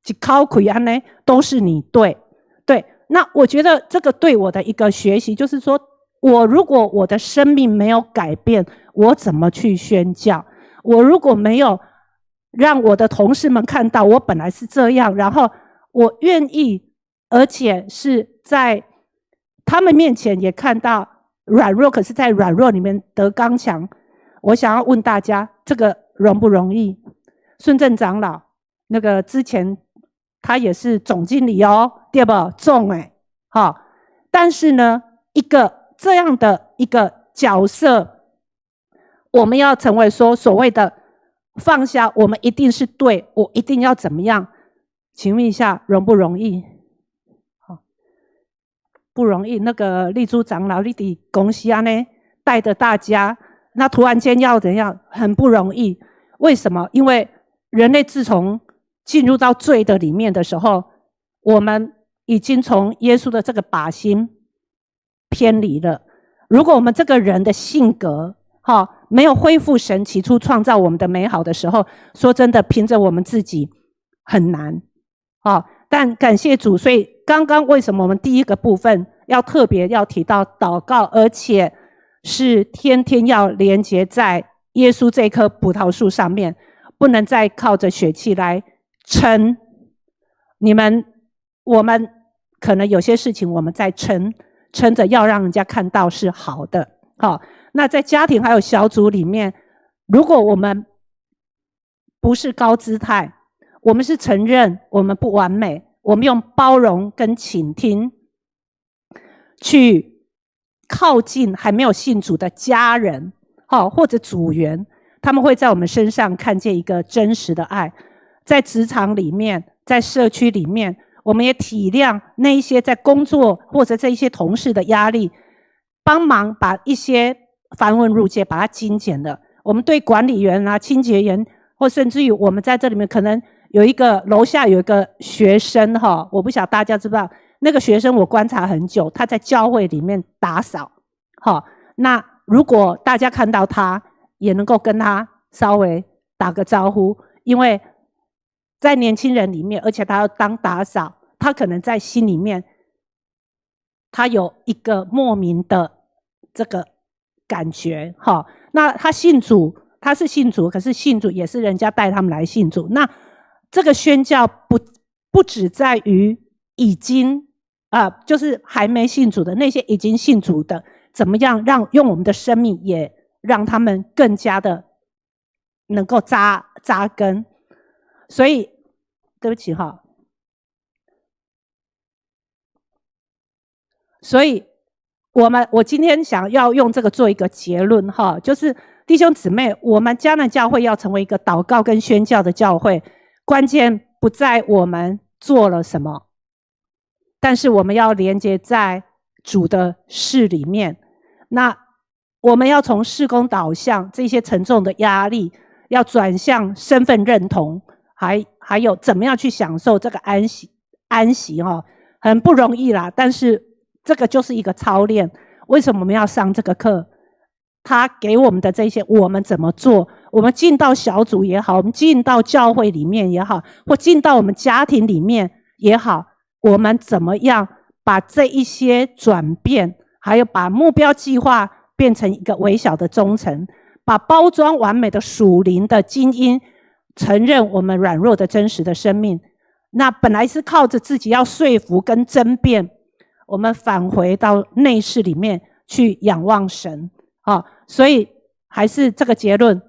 一口气安呢，都是你对。那我觉得这个对我的一个学习，就是说，如果我的生命没有改变，我怎么去宣教？我如果没有让我的同事们看到我本来是这样，然后我愿意，而且是在他们面前也看到软弱，可是在软弱里面得刚强。我想要问大家，这个容不容易？顺正长老那个之前他也是总经理哦，对不？重但是呢，一个这样的一个角色，我们要成为说所谓的放下，我们一定是对，我一定要怎么样？请问一下，容不容易？不容易。那个丽珠长老，你的公司呢，带着大家，那突然间要怎样？很不容易。为什么？因为人类自从进入到罪的里面的时候，我们已经从耶稣的这个靶心偏离了。如果我们这个人的性格没有恢复神起初创造我们的美好的时候，说真的，凭着我们自己很难。但感谢主，所以刚刚为什么我们第一个部分要特别要提到祷告，而且是天天要连结在耶稣这棵葡萄树上面，不能再靠着血气来撑。我们可能有些事情我们在撑着，要让人家看到是好的。那在家庭还有小组里面，如果我们不是高姿态，我们是承认我们不完美，我们用包容跟倾听去靠近还没有信主的家人或者组员，他们会在我们身上看见一个真实的爱。在职场里面，在社区里面，我们也体谅那一些在工作或者这一些同事的压力，帮忙把一些繁文缛节把它精简了。我们对管理员清洁员，或甚至于我们在这里面可能楼下有一个学生我不晓得大家知不知道，那个学生我观察很久，他在教会里面打扫。那如果大家看到他，也能够跟他稍微打个招呼，因为在年轻人里面，而且他要当打扫，他可能在心里面，他有一个莫名的这个感觉。那他信主，他是信主，可是信主也是人家带他们来信主。那这个宣教不只在于已经就是还没信主的，那些已经信主的，怎么样用我们的生命也让他们更加的能够扎根。所以对不起所以我今天想要用这个做一个结论哈，就是弟兄姊妹，我们迦南教会要成为一个祷告跟宣教的教会，关键不在我们做了什么，但是我们要连接在主的事里面。那我们要从事工导向这些沉重的压力，要转向身份认同，还有怎么样去享受这个安息哈，很不容易啦。但是这个就是一个操练。为什么我们要上这个课？他给我们的这些，我们怎么做？我们进到小组也好，我们进到教会里面也好，或进到我们家庭里面也好，我们怎么样把这一些转变，还有把目标计划变成一个微小的忠诚，把包装完美的属灵的精英，承认我们软弱的真实的生命。那本来是靠着自己要说服跟争辩，我们返回到内室里面去仰望神。所以还是这个结论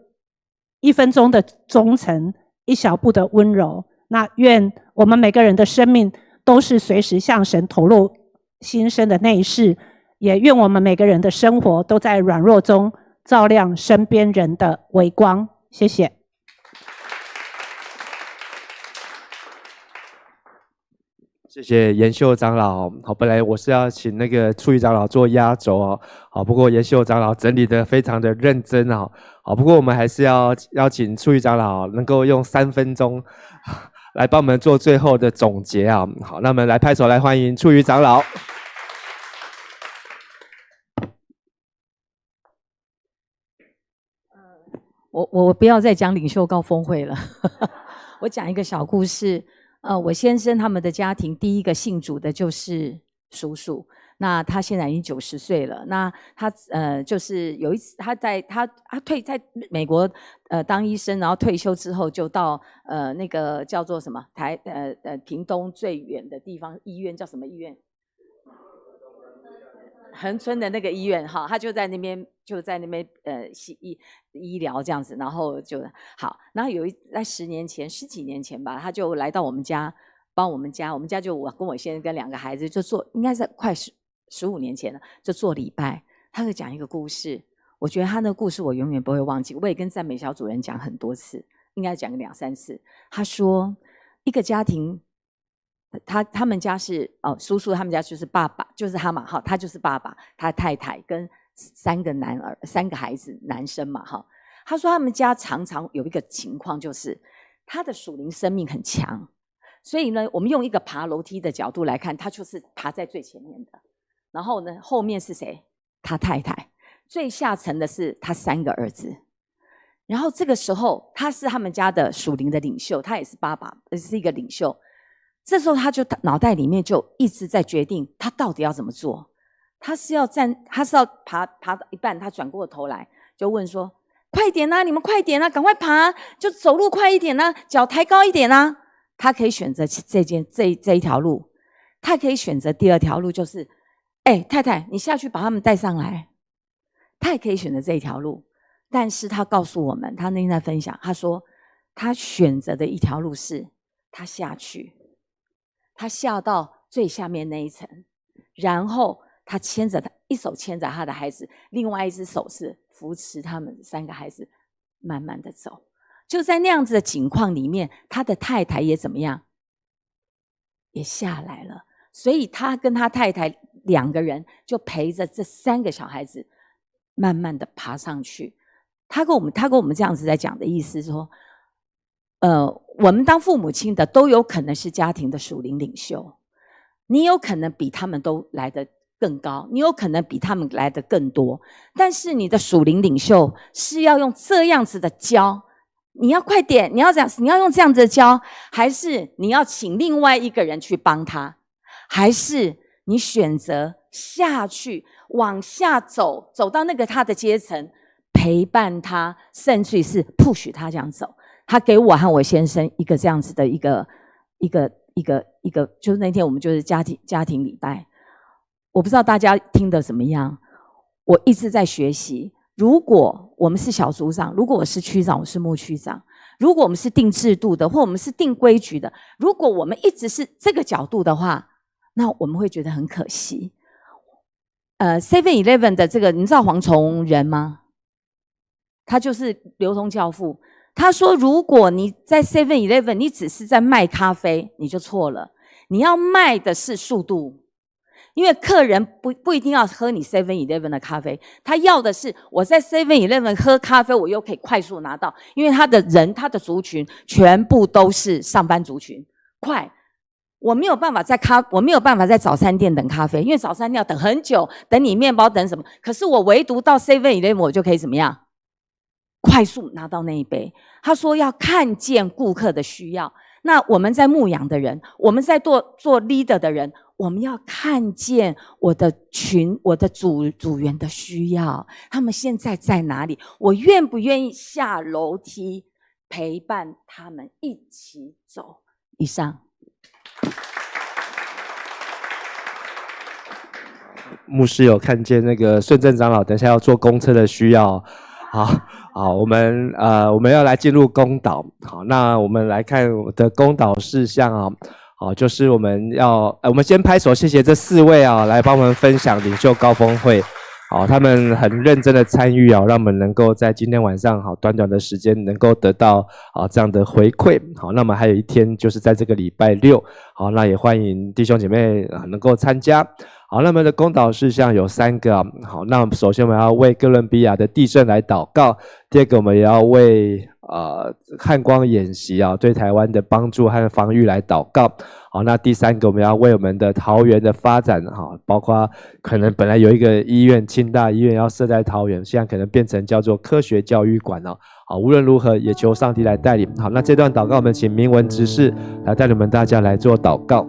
：1分钟的忠诚，1小步的温柔。那愿我们每个人的生命都是随时向神投入新生的内室，也愿我们每个人的生活都在软弱中照亮身边人的微光。谢谢。谢谢延秀长老。好，本来我是要请那个处宇长老做压轴哦。好，不过延秀长老整理的非常的认真哦。好，不过我们还是要邀请处宇长老能够用3分钟来帮我们做最后的总结啊。好，那我们来拍手来欢迎处宇长老。我不要再讲领袖高峰会了，我讲一个小故事。我先生他们的家庭第一个信主的就是叔叔，那他现在已经90岁了。那他就是有一次他在在美国当医生，然后退休之后就到那个叫做什么屏东最远的地方医院，叫什么医院？恒春的那个医院哈，他就在那边医疗这样子，然后就好。然后在10几年前吧，他就来到我们家，帮我们家就我跟我先生跟2个孩子就做，应该是快15年前了，就做礼拜。他就讲一个故事，我觉得他那个故事我永远不会忘记。我也跟赞美小主人讲很多次，应该讲个2、3次。他说一个家庭。他们家是叔叔他们家就是爸爸，就是他嘛哈，他就是爸爸，他太太跟3个孩子，男生嘛哈。他说他们家常常有一个情况，就是他的属灵生命很强，所以呢，我们用一个爬楼梯的角度来看，他就是爬在最前面的，然后呢，后面是谁？他太太，最下层的是他3个儿子。然后这个时候，他是他们家的属灵的领袖，他也是爸爸，是一个领袖。这时候他就脑袋里面就一直在决定他到底要怎么做。他是要爬到一半，他转过头来就问说：快点啊，你们快点啊，赶快爬，就走路快一点啊，脚抬高一点啊。他可以选择这一条路，他可以选择第2条路，就是太太你下去把他们带上来。他也可以选择这一条路，但是他告诉我们，他那天在分享，他说他选择的一条路是他下去，他下到最下面那一层，然后他一手牵着他的孩子，另外一只手是扶持他们3个孩子慢慢的走。就在那样子的情况里面，他的太太也怎么样？也下来了。所以他跟他太太2个人就陪着这3个小孩子慢慢的爬上去。他跟我们这样子在讲的意思说，我们当父母亲的都有可能是家庭的属灵领袖，你有可能比他们都来得更高，你有可能比他们来得更多，但是你的属灵领袖是要用这样子的教，你要快点，你要用这样子的教，还是你要请另外一个人去帮他，还是你选择下去往下走到那个他的阶层，陪伴他，甚至是 push 他这样走。他给我和我先生一个这样子的一个，就是那天我们就是家庭礼拜，我不知道大家听得怎么样。我一直在学习，如果我们是小组长，如果我是区长，我是牧区长，如果我们是定制度的，或我们是定规矩的，如果我们一直是这个角度的话，那我们会觉得很可惜。7-Eleven 的这个，你知道黄崇仁吗？他就是流通教父。他说，如果你在 7-Eleven 你只是在卖咖啡，你就错了。你要卖的是速度，因为客人不一定要喝你 7-Eleven 的咖啡，他要的是我在 7-Eleven 喝咖啡，我又可以快速拿到，因为他的族群全部都是上班族群，快。我没有办法在早餐店等咖啡，因为早餐店要等很久，等你面包等什么。可是我唯独到 7-Eleven 我就可以怎么样？快速拿到那一杯。他说要看见顾客的需要。那我们在牧养的人，我们在做 leader 的人，我们要看见我的组员的需要，他们现在在哪里？我愿不愿意下楼梯陪伴他们一起走？以上。牧师有看见那个顺正长老等一下要坐公车的需要，好，我们要来进入公祷。好，那我们来看我的公祷事项啊。好，就是我们先拍手，谢谢这4位啊，来帮我们分享领袖高峰会。好，他们很认真的参与啊，让我们能够在今天晚上短短的时间能够得到这样的回馈。好，那么还有一天就是在这个礼拜6，好，那也欢迎弟兄姐妹能够参加。好，那么的公祷事项有3个啊。好，那首先我们要为哥伦比亚的地震来祷告。第二个，我们也要为汉光演习对台湾的帮助和防御来祷告。好，那第3个，我们要为我们的桃园的发展包括可能本来有一个医院，清大医院要设在桃园，现在可能变成叫做科学教育馆好，无论如何也求上帝来带领。好，那这段祷告我们请明文执事来带领我们大家来做祷告。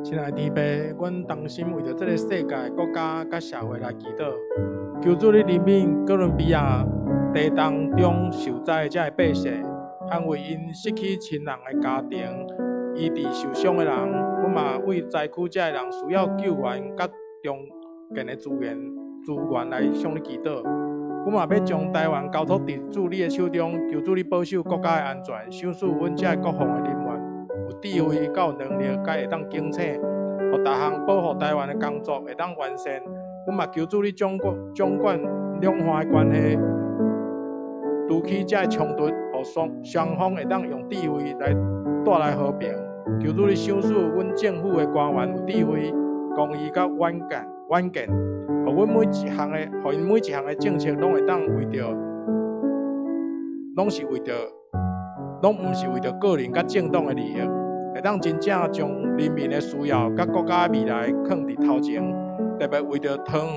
亲爱的天父，阮同心为着这个世界、国家、甲社会来祈祷，求主你怜悯哥伦比亚地震中受灾的百姓，安慰因失去亲人的家庭，医治受伤的人。阮嘛为灾区这的人需要救援甲中间的资源来向你祈祷。阮嘛要将台湾交托伫主你的手中，求主你保守国家的安全，赏赐阮这国防的人员有智慧、有能力，甲会当警醒，互大项保护台湾的工作会当完善。阮嘛求主你掌管两岸的关系，除去这的冲突，互双方会当用智慧来带来和平。求主你赏赐阮政府的官员有智慧、公义甲远见，互阮每一项的政策拢会当拢毋是为着个人甲政党的利益，会当真正将人民的需要甲国家的未来放伫头前，特别为着桃园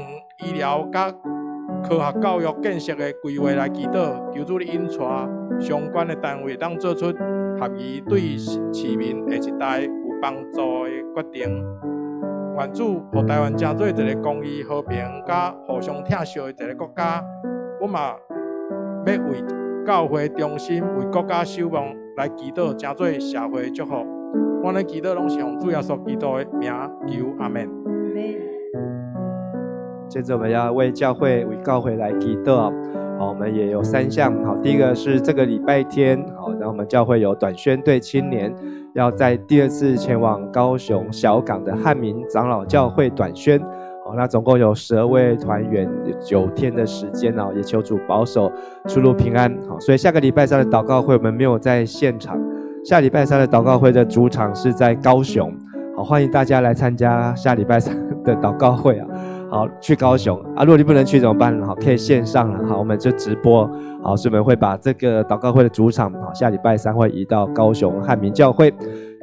医疗甲科学教育建设的规划来祈祷，求主你引带相关的单位当做出合宜对市民下一代有帮助的决定。愿主互台湾成做一个公义、和平、甲互相疼惜的一个国家。我嘛要为教会中心、为国家守望来祈祷，成做社会祝福。我的祈祷拢是奉主耶稣基督的名求，阿门。接着我们要为教会、为教会来祈祷。好，我们也有3项。好，第一个是这个礼拜天，好，那我们教会有短宣队青年要在第2次前往高雄小港的汉民长老教会短宣。好，那总共有12位团员，9天的时间也求主保守出入平安。好，所以下个礼拜3的祷告会我们没有在现场，下礼拜3的祷告会的主场是在高雄。好，欢迎大家来参加下礼拜3的祷告会啊。好，去高雄啊！如果你不能去怎么办？好，可以线上了。好，我们就直播。好，所以我们会把这个祷告会的主场，好，下礼拜3会移到高雄汉民教会。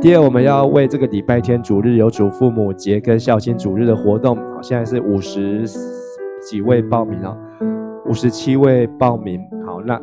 第二，我们要为这个礼拜天主日有主父母节跟孝亲主日的活动，好，现在是50几位报名，57位报名。好，那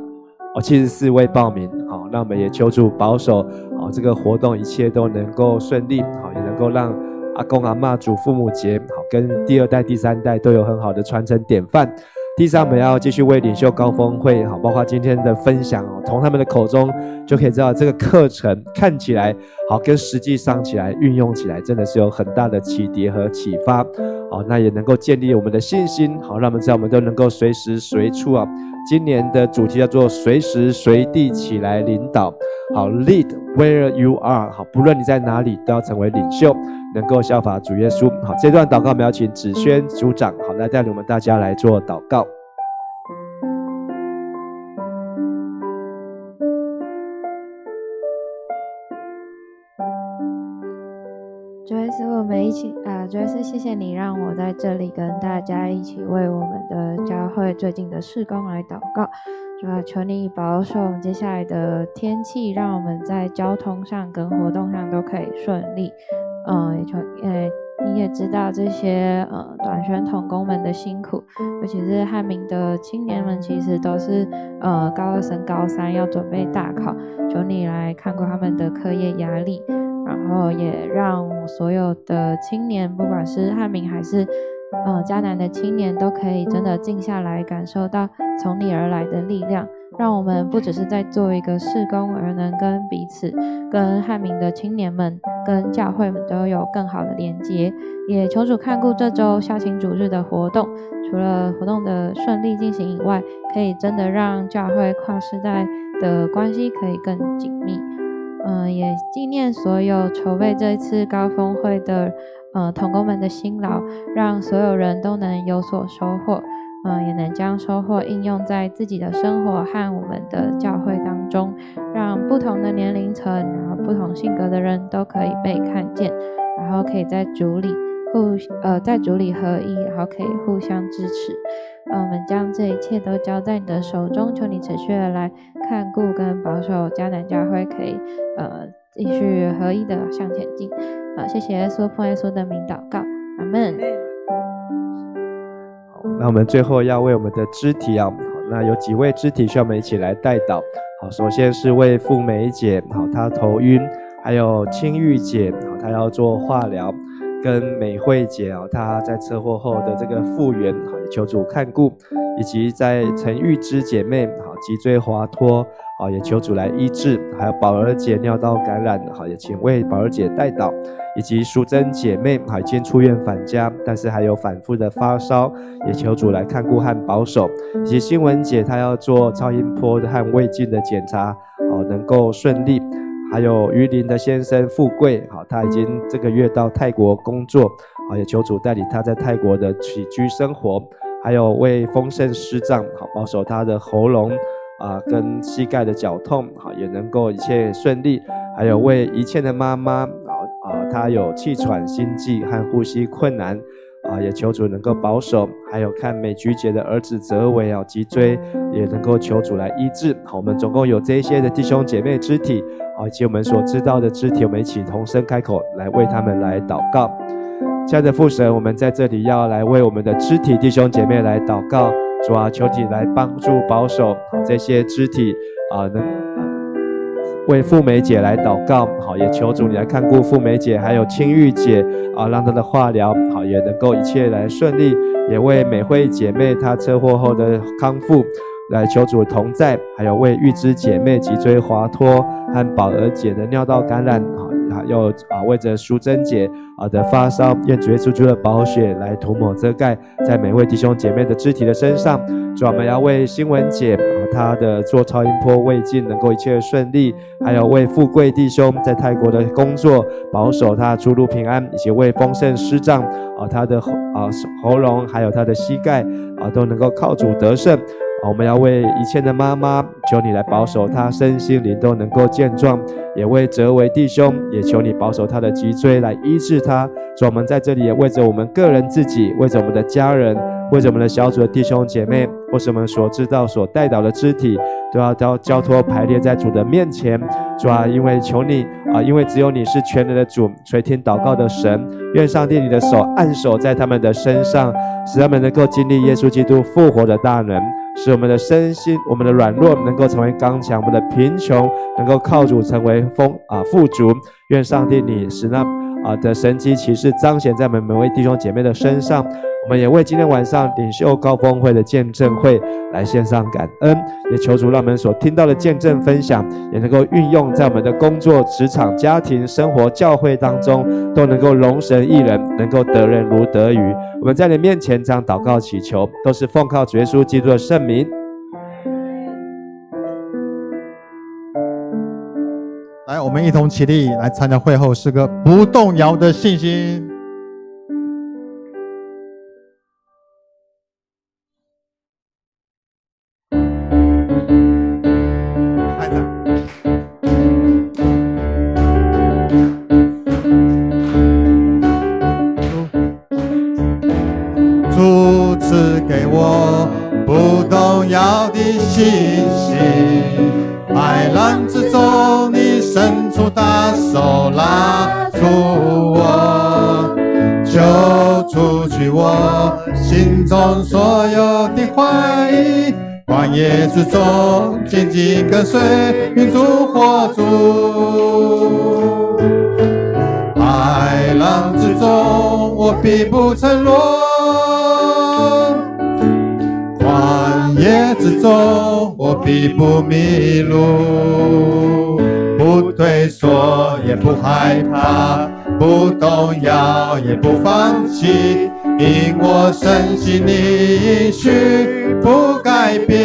74位报名。好，那我们也求主保守，好，这个活动一切都能够顺利，好，也能够让阿公阿嬷主父母节，好，跟第2代、第3代都有很好的传承典范。第3，我们要继续为领袖高峰会，好，包括今天的分享从他们的口中就可以知道这个课程看起来好，跟实际上起来运用起来真的是有很大的启迪和启发。好，那也能够建立我们的信心，好，让我们知道我们都能够随时随处今年的主题叫做随时随地起来领导。好 ，lead where you are， 好，不论你在哪里，都要成为领袖，能够效法主耶稣。好，这段祷告我们要请子轩组长好来带领我们大家来做祷告。主耶稣，我们一起主耶稣，谢谢你让我在这里跟大家一起为我们的教会最近的事工来祷告。主啊，求你保守我们接下来的天气，让我们在交通上跟活动上都可以顺利。你也知道这些短宣同工们的辛苦，尤其是汉民的青年们，其实都是高2升高3要准备大考，求你来看过他们的课业压力。然后也让所有的青年，不管是汉民还是迦南的青年，都可以真的静下来，感受到从你而来的力量，让我们不只是在做一个事工，而能跟彼此、跟汉民的青年们、跟教会们都有更好的连接。也求主看顾这周孝亲主日的活动，除了活动的顺利进行以外，可以真的让教会跨世代的关系可以更紧密。也纪念所有筹备这一次高峰会的同工们的辛劳，让所有人都能有所收获，也能将收获应用在自己的生活和我们的教会当中，让不同的年龄层，然后不同性格的人都可以被看见，然后可以在主里合一，然后可以互相支持。我们将这一切都交在你的手中，求你持续的来看顾跟保守迦南教会，可以继续合一的向前进。谢谢耶稣，奉耶稣的名祷告，阿们。好，那我们最后要为我们的肢体好，那有几位肢体需要我们一起来代祷。好，首先是为傅梅姐，好，她头晕，还有青玉姐，好，她要做化疗。跟美惠姐她在车祸后的这个复原，也求主看顾，以及在陈玉芝姐妹脊椎滑脱，也求主来医治，还有宝儿姐尿道感染，也请为宝儿姐代祷，以及淑珍姐妹已经出院返家，但是还有反复的发烧，也求主来看顾和保守，以及新闻姐她要做超音波和胃镜的检查，能够顺利。还有于林的先生富贵，他已经这个月到泰国工作，也求主带领他在泰国的起居生活。还有为丰盛师长，保守他的喉咙跟膝盖的绞痛，也能够一切顺利。还有为一切的妈妈，她有气喘、心悸和呼吸困难，也求主能够保守。还有看美菊姐的儿子泽伟脊椎，也能够求主来医治。我们总共有这些的弟兄姐妹肢体，以及我们所知道的肢体，我们一起同声开口来为他们来祷告。亲爱的父神，我们在这里要来为我们的肢体弟兄姐妹来祷告。主啊，求你来帮助保守这些肢体能为傅梅姐来祷告，也求主你来看顾傅梅姐，还有青玉姐让她的化疗也能够一切来顺利，也为美惠姐妹她车祸后的康复来求主同在，还有为玉芝姐妹脊椎滑脱和宝儿姐的尿道感染，还有为着淑珍姐的发烧，愿主耶稣基督的宝血来涂抹遮盖在每位弟兄姐妹的肢体的身上。主，我们要为新闻姐她的做超音波胃镜能够一切顺利，还有为富贵弟兄在泰国的工作保守他出入平安，以及为丰盛师长他的喉咙还有他的膝盖都能够靠主得胜。我们要为一切的妈妈，求你来保守她身心灵都能够健壮，也为哲维弟兄，也求你保守他的脊椎来医治他。主，我们在这里也为着我们个人自己，为着我们的家人，为着我们的小组的弟兄姐妹，或是我们所知道所代祷的肢体，都要交托排列在主的面前。主啊，因为求你因为只有你是全能的主，垂听祷告的神。愿上帝你的手按手在他们的身上，使他们能够经历耶稣基督复活的大能，使我们的身心、我们的软弱能够成为刚强，我们的贫穷能够靠主成为富足。愿上帝你使那的神迹奇事彰显在我们每位弟兄姐妹的身上。我们也为今天晚上领袖高峰会的见证会来献上感恩，也求主让我们所听到的见证分享也能够运用在我们的工作、职场、家庭、生活、教会当中，都能够容神益人，能够得人如得鱼。我们在你面前这样祷告祈求，都是奉靠主耶稣基督的圣名。来，我们一同起立来参加会后诗歌《不动摇的信心》。主赐给我不动摇的信心，海浪之中你伸出大手拉住我，救出去我心中所有的怀疑，旷野之中紧紧跟随云柱火柱，海浪之中我必不沉落，旷野之中我必不迷路，不退缩也不害怕，不动摇也不放弃，因我深信你应许不改变。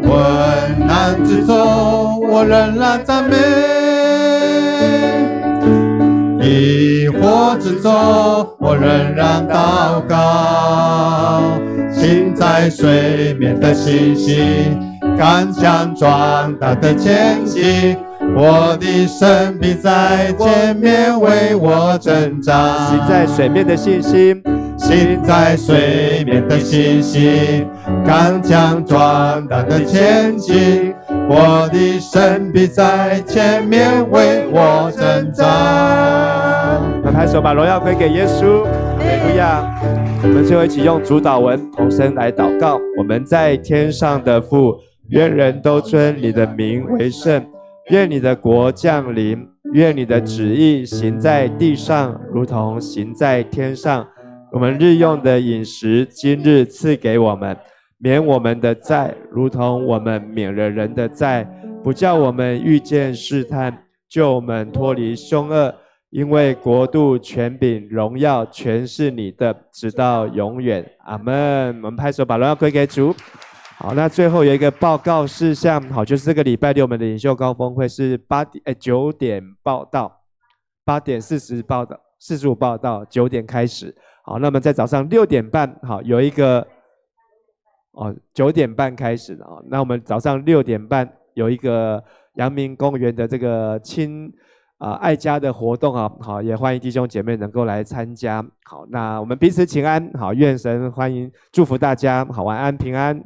困难之中我仍然赞美，疑惑之中我仍然祷告，心在水面的信心，刚强壮大的前进，我的神必在前面为我征战。行在水面的信心，行在水面的信心，刚强壮大的前进，我的神必在前面为我征战。我们拍手，把荣耀归给耶稣。哈利路亚！我们最后一起用主祷文同声来祷告。我们在天上的父，愿人都尊你的名为圣，愿你的国降临，愿你的旨意行在地上，如同行在天上。我们日用的饮食，今日赐给我们，免我们的债，如同我们免了人的债，不叫我们遇见试探，救我们脱离凶恶。因为国度、权柄、荣耀，全是你的，直到永远。阿们。我们拍手，把荣耀归给主。好，那最后有一个报告事项，好，就是这个礼拜六我们的领袖高峰会是9点报到，8点45报到，9点开始。好，那么在早上6点半，好，有一个9点半开始的啊。那我们早上6点半有一个阳明公园的这个爱家的活动啊，好，也欢迎弟兄姐妹能够来参加。好，那我们彼此请安，好，愿神欢迎祝福大家，好，晚安平安。